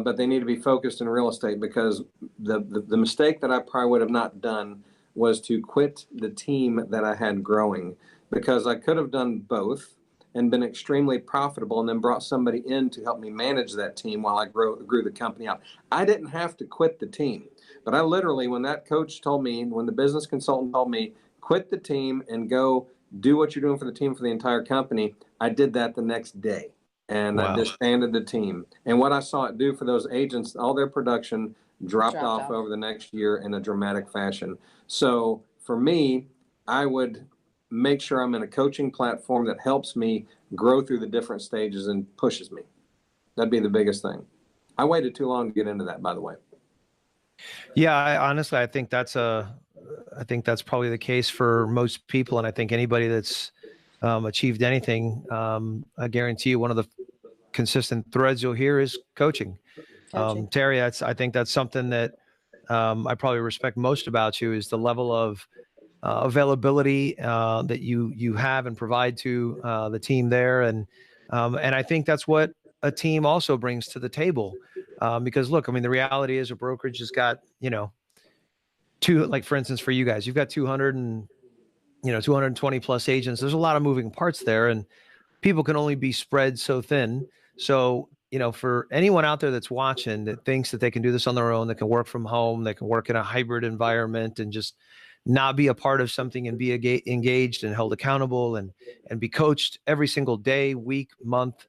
But they need to be focused in real estate, because the mistake that I probably would have not done was to quit the team that I had growing, because I could have done both and been extremely profitable and then brought somebody in to help me manage that team while I grew the company out. I didn't have to quit the team, but I literally, when that coach told me, when the business consultant told me, quit the team and go do what you're doing for the team for the entire company, I did that the next day. And wow. I disbanded the team. And what I saw it do for those agents, all their production dropped off over the next year in a dramatic fashion. So for me, I would make sure I'm in a coaching platform that helps me grow through the different stages and pushes me. That'd be the biggest thing. I waited too long to get into that, by the way. Yeah, honestly, I think that's probably the case for most people. And I think anybody that's achieved anything, I guarantee you one of the consistent threads you'll hear is coaching. Terry, I think that's something that I probably respect most about you is the level of availability that you have and provide to the team there. And I think that's what a team also brings to the table. Because look, I mean, the reality is a brokerage has got, like for instance, for you guys, you've got 220 plus agents. There's a lot of moving parts there and people can only be spread so thin. So, for anyone out there that's watching that thinks that they can do this on their own, that can work from home, they can work in a hybrid environment and just not be a part of something and be engaged and held accountable and be coached every single day, week, month.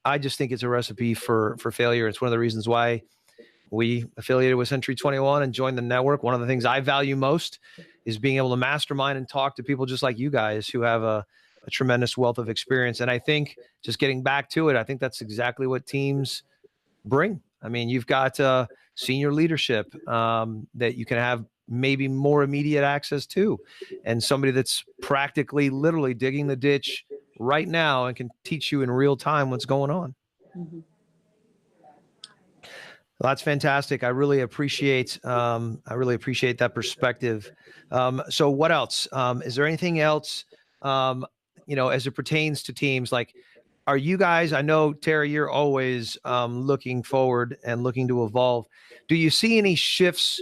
I just think it's a recipe for failure. It's one of the reasons why we affiliated with Century 21 and joined the network. One of the things I value most is being able to mastermind and talk to people just like you guys who have a tremendous wealth of experience. And I think just getting back to it, I think that's exactly what teams bring. I mean, you've got senior leadership that you can have maybe more immediate access to, and somebody that's practically literally digging the ditch right now and can teach you in real time what's going on. Mm-hmm. Well, that's fantastic. I really appreciate that perspective. So what else? Is there anything else, as it pertains to teams? Like, are you guys, I know, Terry, you're always looking forward and looking to evolve. Do you see any shifts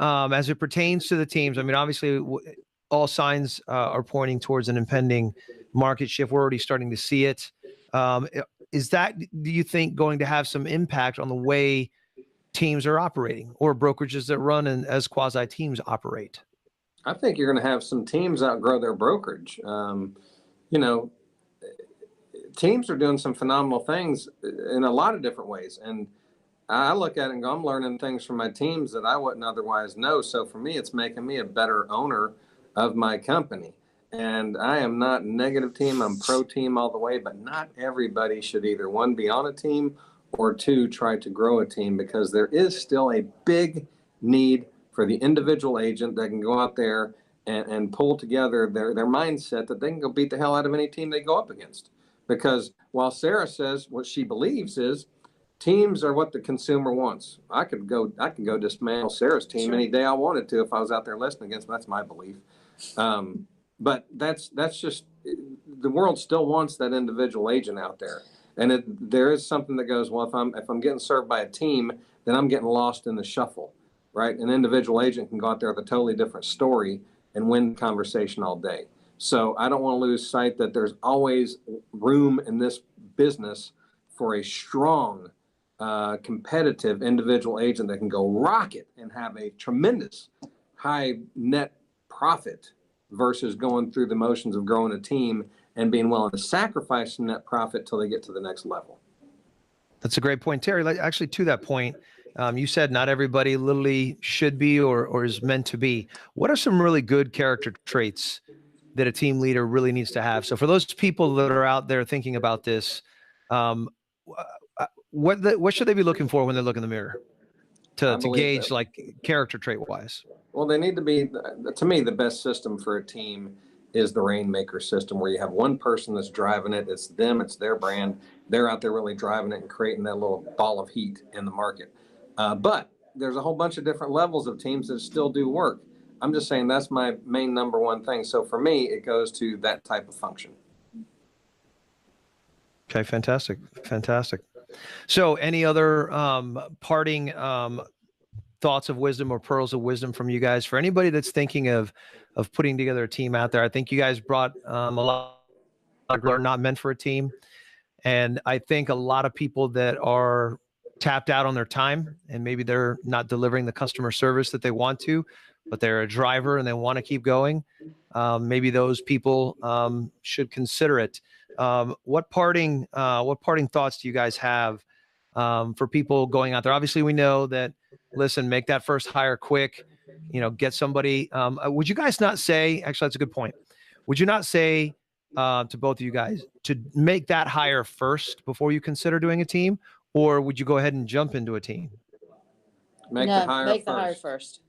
as it pertains to the teams? I mean, obviously, all signs are pointing towards an impending market shift. We're already starting to see it. Is that, do you think, going to have some impact on the way teams are operating or brokerages that run and as quasi teams operate? I think you're going to have some teams outgrow their brokerage. Teams are doing some phenomenal things in a lot of different ways. And I look at it and go, I'm learning things from my teams that I wouldn't otherwise know. So for me, it's making me a better owner of my company. And I am not negative team. I'm pro team all the way, but not everybody should either, one, be on a team, or two, try to grow a team, because there is still a big need for the individual agent that can go out there and pull together their mindset that they can go beat the hell out of any team they go up against. Because while Sarah says what she believes is teams are what the consumer wants. I can go dismantle Sarah's team any day I wanted to if I was out there listening against them. That's my belief. But that's just, the world still wants that individual agent out there. And there is something that goes, well, if I'm getting served by a team, then I'm getting lost in the shuffle, right? An individual agent can go out there with a totally different story and win the conversation all day. So I don't want to lose sight that there's always room in this business for a strong, competitive individual agent that can go rocket and have a tremendous high net profit versus going through the motions of growing a team and being willing to sacrifice some net profit till they get to the next level. That's a great point, Terry. Actually, to that point, you said not everybody literally should be or is meant to be. What are some really good character traits that a team leader really needs to have? So for those people that are out there thinking about this, what should they be looking for when they look in the mirror to gauge like character trait wise? Well, they need to be, to me, the best system for a team is the Rainmaker system, where you have one person that's driving it. It's them, it's their brand. They're out there really driving it and creating that little ball of heat in the market. But there's a whole bunch of different levels of teams that still do work. I'm just saying that's my main number one thing. So for me, it goes to that type of function. Okay, fantastic. So any other parting thoughts of wisdom or pearls of wisdom from you guys for anybody that's thinking of putting together a team out there? I think you guys brought a lot of are not meant for a team. And I think a lot of people that are tapped out on their time and maybe they're not delivering the customer service that they want to, but they're a driver and they want to keep going. Maybe those people should consider it. What parting thoughts do you guys have for people going out there? Obviously, we know that, listen, make that first hire quick, get somebody. Would you guys not say, actually, that's a good point. Would you not say to both of you guys to make that hire first before you consider doing a team? Or would you go ahead and jump into a team? Make the hire first.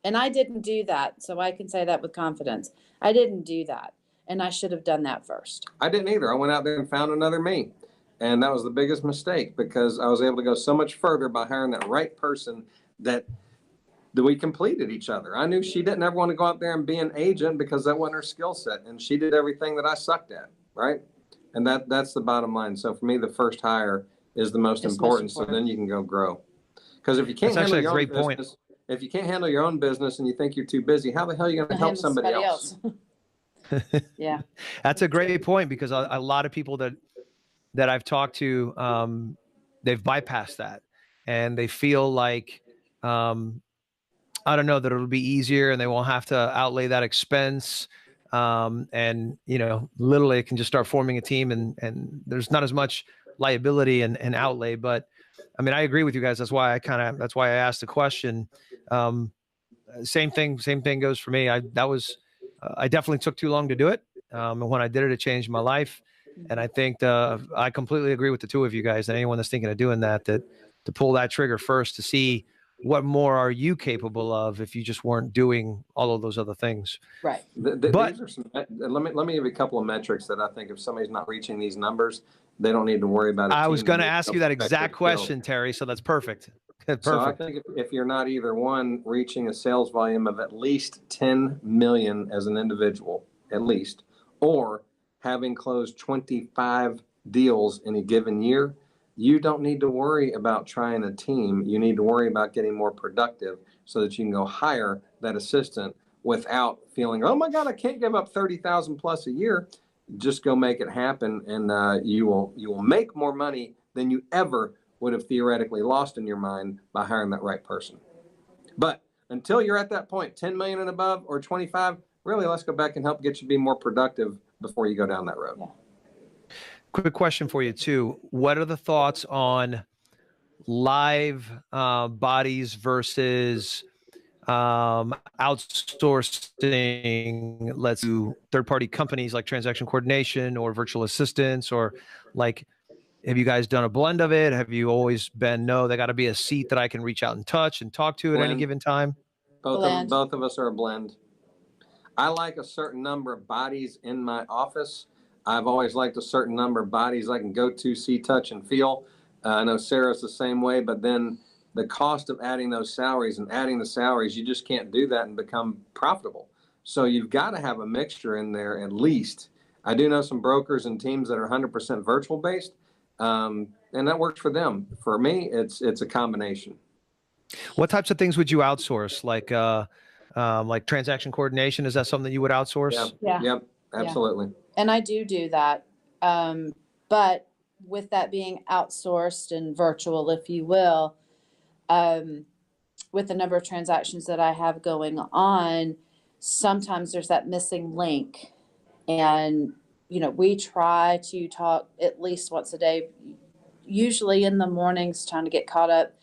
And I didn't do that. So I can say that with confidence. I didn't do that. And I should have done that first. I didn't either. I went out there and found another me. And that was the biggest mistake, because I was able to go so much further by hiring that right person that we completed each other. I knew she didn't ever want to go out there and be an agent because that wasn't her skill set. And she did everything that I sucked at, right? And that's the bottom line. So for me, the first hire is the most important. So then you can go grow. Because if you can't handle your own business, if you can't handle your own business and you think you're too busy, how the hell are you going to help somebody else? Yeah, that's a great point, because a lot of people that I've talked to, they've bypassed that, and they feel like, I don't know, that it'll be easier and they won't have to outlay that expense. And literally it can just start forming a team, and there's not as much liability and outlay. But I mean, I agree with you guys. That's why I asked the question. Same thing goes for me. I definitely took too long to do it. And when I did it, it changed my life. And I think I completely agree with the two of you guys, that anyone that's thinking of doing that to pull that trigger first to see what more are you capable of if you just weren't doing all of those other things. Right. But these are some, let me give you a couple of metrics that I think if somebody's not reaching these numbers, they don't need to worry about it. I was going to ask you that exact question, Terry. So that's perfect. Perfect. So I think if you're not either one reaching a sales volume of at least 10 million as an individual, at least, or having closed 25 deals in a given year, you don't need to worry about trying a team. You need to worry about getting more productive so that you can go hire that assistant without feeling, oh my God, I can't give up 30,000 plus a year. Just go make it happen, and you will make more money than you ever would have theoretically lost in your mind by hiring that right person. But until you're at that point, 10 million and above or 25, really, let's go back and help get you be more productive before you go down that road. Yeah. Quick question for you too. What are the thoughts on live bodies versus outsourcing, let's do third-party companies like transaction coordination or virtual assistants, or like, have you guys done a blend of it? Have you always been, no, they got to be a seat that I can reach out and touch and talk to at any given time? Both of us are a blend. I like a certain number of bodies in my office. I've always liked a certain number of bodies I can go to, see, touch, and feel. I know Sarah's the same way, but then the cost of adding those salaries and adding the salaries, you just can't do that and become profitable. So you've got to have a mixture in there at least. I do know some brokers and teams that are 100% virtual based, and that works for them. For me, it's a combination. What types of things would you outsource? Like transaction coordination? Is that something that you would outsource? Yeah. Yep. Absolutely. Yeah. And I do that. But with that being outsourced and virtual, if you will, with the number of transactions that I have going on, sometimes there's that missing link. And, we try to talk at least once a day, usually in the mornings, trying to get caught up.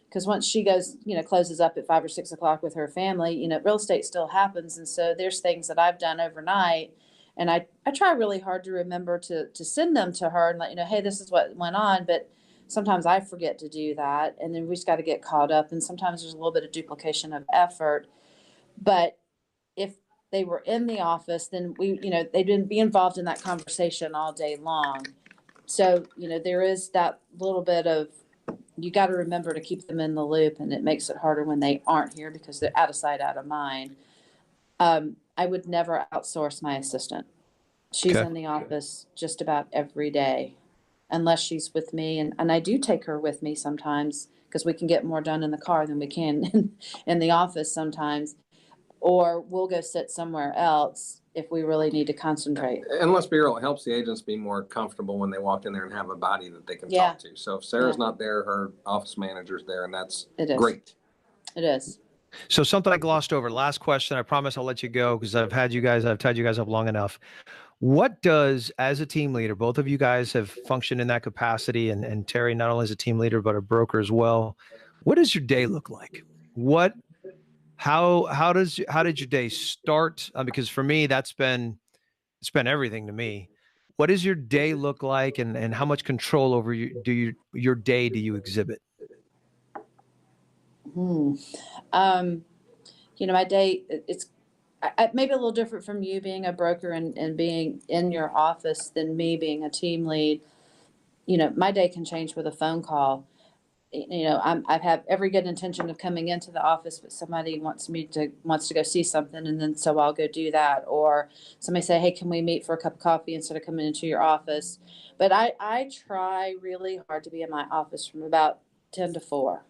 Because once she goes, closes up at 5 or 6 o'clock with her family, real estate still happens. And so there's things that I've done overnight. And I try really hard to remember to send them to her and let hey, this is what went on. But sometimes I forget to do that. And then we just got to get caught up. And sometimes there's a little bit of duplication of effort. But if they were in the office, then they didn't be involved in that conversation all day long. So, there is that little bit of, you got to remember to keep them in the loop, and it makes it harder when they aren't here because they're out of sight, out of mind. I would never outsource my assistant. She's in the office just about every day, unless she's with me. And I do take her with me sometimes because we can get more done in the car than we can in the office sometimes. Or we'll go sit somewhere else if we really need to concentrate. And let's be real, it helps the agents be more comfortable when they walk in there and have a body that they can talk to. So if Sarah's not there, her office manager's there, and that's great. It is. So something I glossed over. Last question. I promise I'll let you go because I've tied you guys up long enough. What does, as a team leader, both of you guys have functioned in that capacity, and Terry not only as a team leader but a broker as well. What does your day look like? What, how did your day start? Because for me, it's been everything to me. What does your day look like, and how much control over your day do you exhibit? Hmm. My day, it's maybe a little different from you being a broker and being in your office than me being a team lead. My day can change with a phone call. I've had every good intention of coming into the office, but somebody wants to go see something, and then so I'll go do that. Or somebody say, "Hey, can we meet for a cup of coffee instead of coming into your office?" But I try really hard to be in my office from about 10 to 4,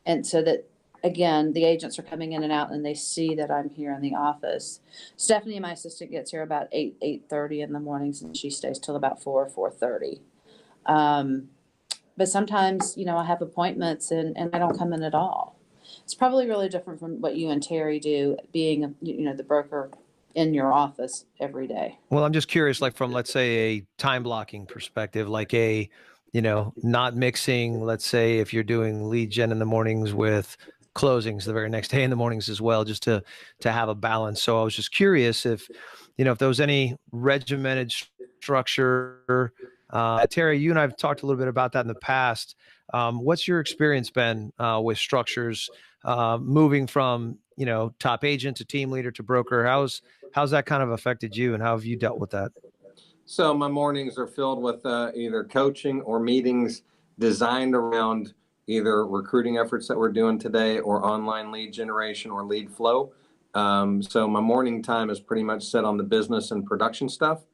and so that again the agents are coming in and out, and they see that I'm here in the office. Stephanie, my assistant, gets here about 8:30 in the mornings, and she stays till about 4:30. But sometimes, I have appointments and I don't come in at all. It's probably really different from what you and Terry do, being, the broker in your office every day. Well, I'm just curious, like from, let's say, a time blocking perspective, like not mixing, let's say if you're doing lead gen in the mornings with closings the very next day in the mornings as well, just to have a balance. So I was just curious if there was any regimented structure. Terry, you and I have talked a little bit about that in the past. What's your experience been with structures, moving from top agent to team leader to broker? How's that kind of affected you, and how have you dealt with that? So my mornings are filled with either coaching or meetings designed around either recruiting efforts that we're doing today or online lead generation or lead flow. So my morning time is pretty much set on the business and production stuff.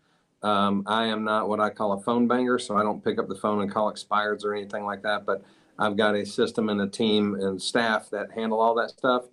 I am not what I call a phone banger, so I don't pick up the phone and call expireds or anything like that. But I've got a system and a team and staff that handle all that stuff.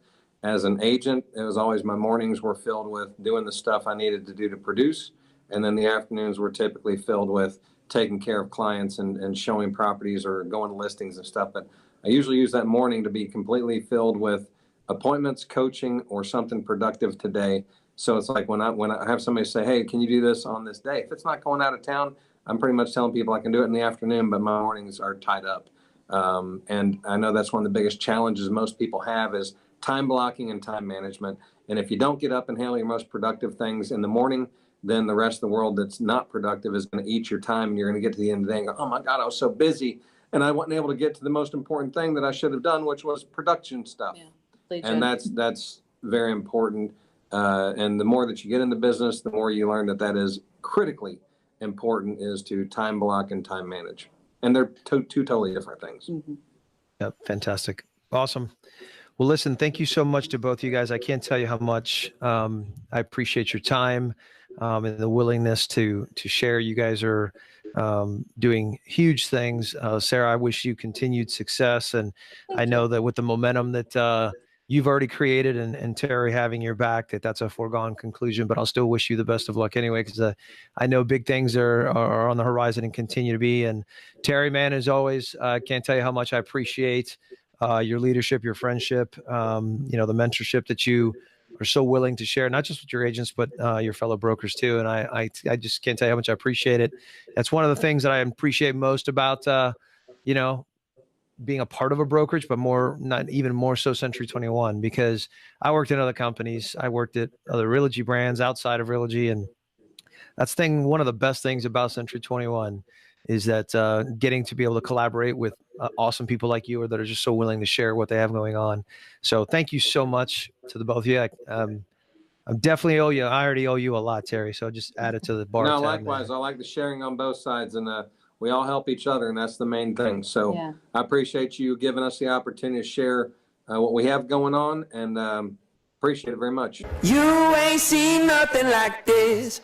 As an agent, it was always my mornings were filled with doing the stuff I needed to do to produce. And then the afternoons were typically filled with taking care of clients and showing properties or going to listings and stuff. But I usually use that morning to be completely filled with appointments, coaching, or something productive today. So it's like when I have somebody say, "Hey, can you do this on this day?" If it's not going out of town, I'm pretty much telling people I can do it in the afternoon, but my mornings are tied up. And I know that's one of the biggest challenges most people have is time blocking and time management. And if you don't get up and handle your most productive things in the morning, then the rest of the world that's not productive is going to eat your time. And you're going to get to the end of the day and go, "Oh my God, I was so busy. And I wasn't able to get to the most important thing that I should have done, which was production stuff." Yeah. And that's very important. And the more that you get in the business, the more you learn that is critically important, is to time block and time manage. And they're two totally different things. Mm-hmm. Yep. Fantastic. Awesome. Well, listen, thank you so much to both of you guys. I can't tell you how much I appreciate your time and the willingness to share. You guys are doing huge things. Sarah, I wish you continued success. And I know that with the momentum that you've already created, and Terry having your back, that's a foregone conclusion, but I'll still wish you the best of luck anyway, because I know big things are on the horizon and continue to be. And Terry, man, as always, I can't tell you how much I appreciate your leadership, your friendship, the mentorship that you are so willing to share, not just with your agents, but your fellow brokers too. And I just can't tell you how much I appreciate it. That's one of the things that I appreciate most about, being a part of a brokerage, but not even more so Century 21, because I worked in other companies. I worked at other Realogy brands outside of Realogy. And that's one of the best things about Century 21 is that getting to be able to collaborate with awesome people like you, or that are just so willing to share what they have going on. So thank you so much to the both of you. I'm definitely owe you. I already owe you a lot, Terry. So just add it to the bar. No, likewise. I like the sharing on both sides, and we all help each other, and that's the main thing. So yeah. I appreciate you giving us the opportunity to share what we have going on, and appreciate it very much. You ain't seen nothing like this.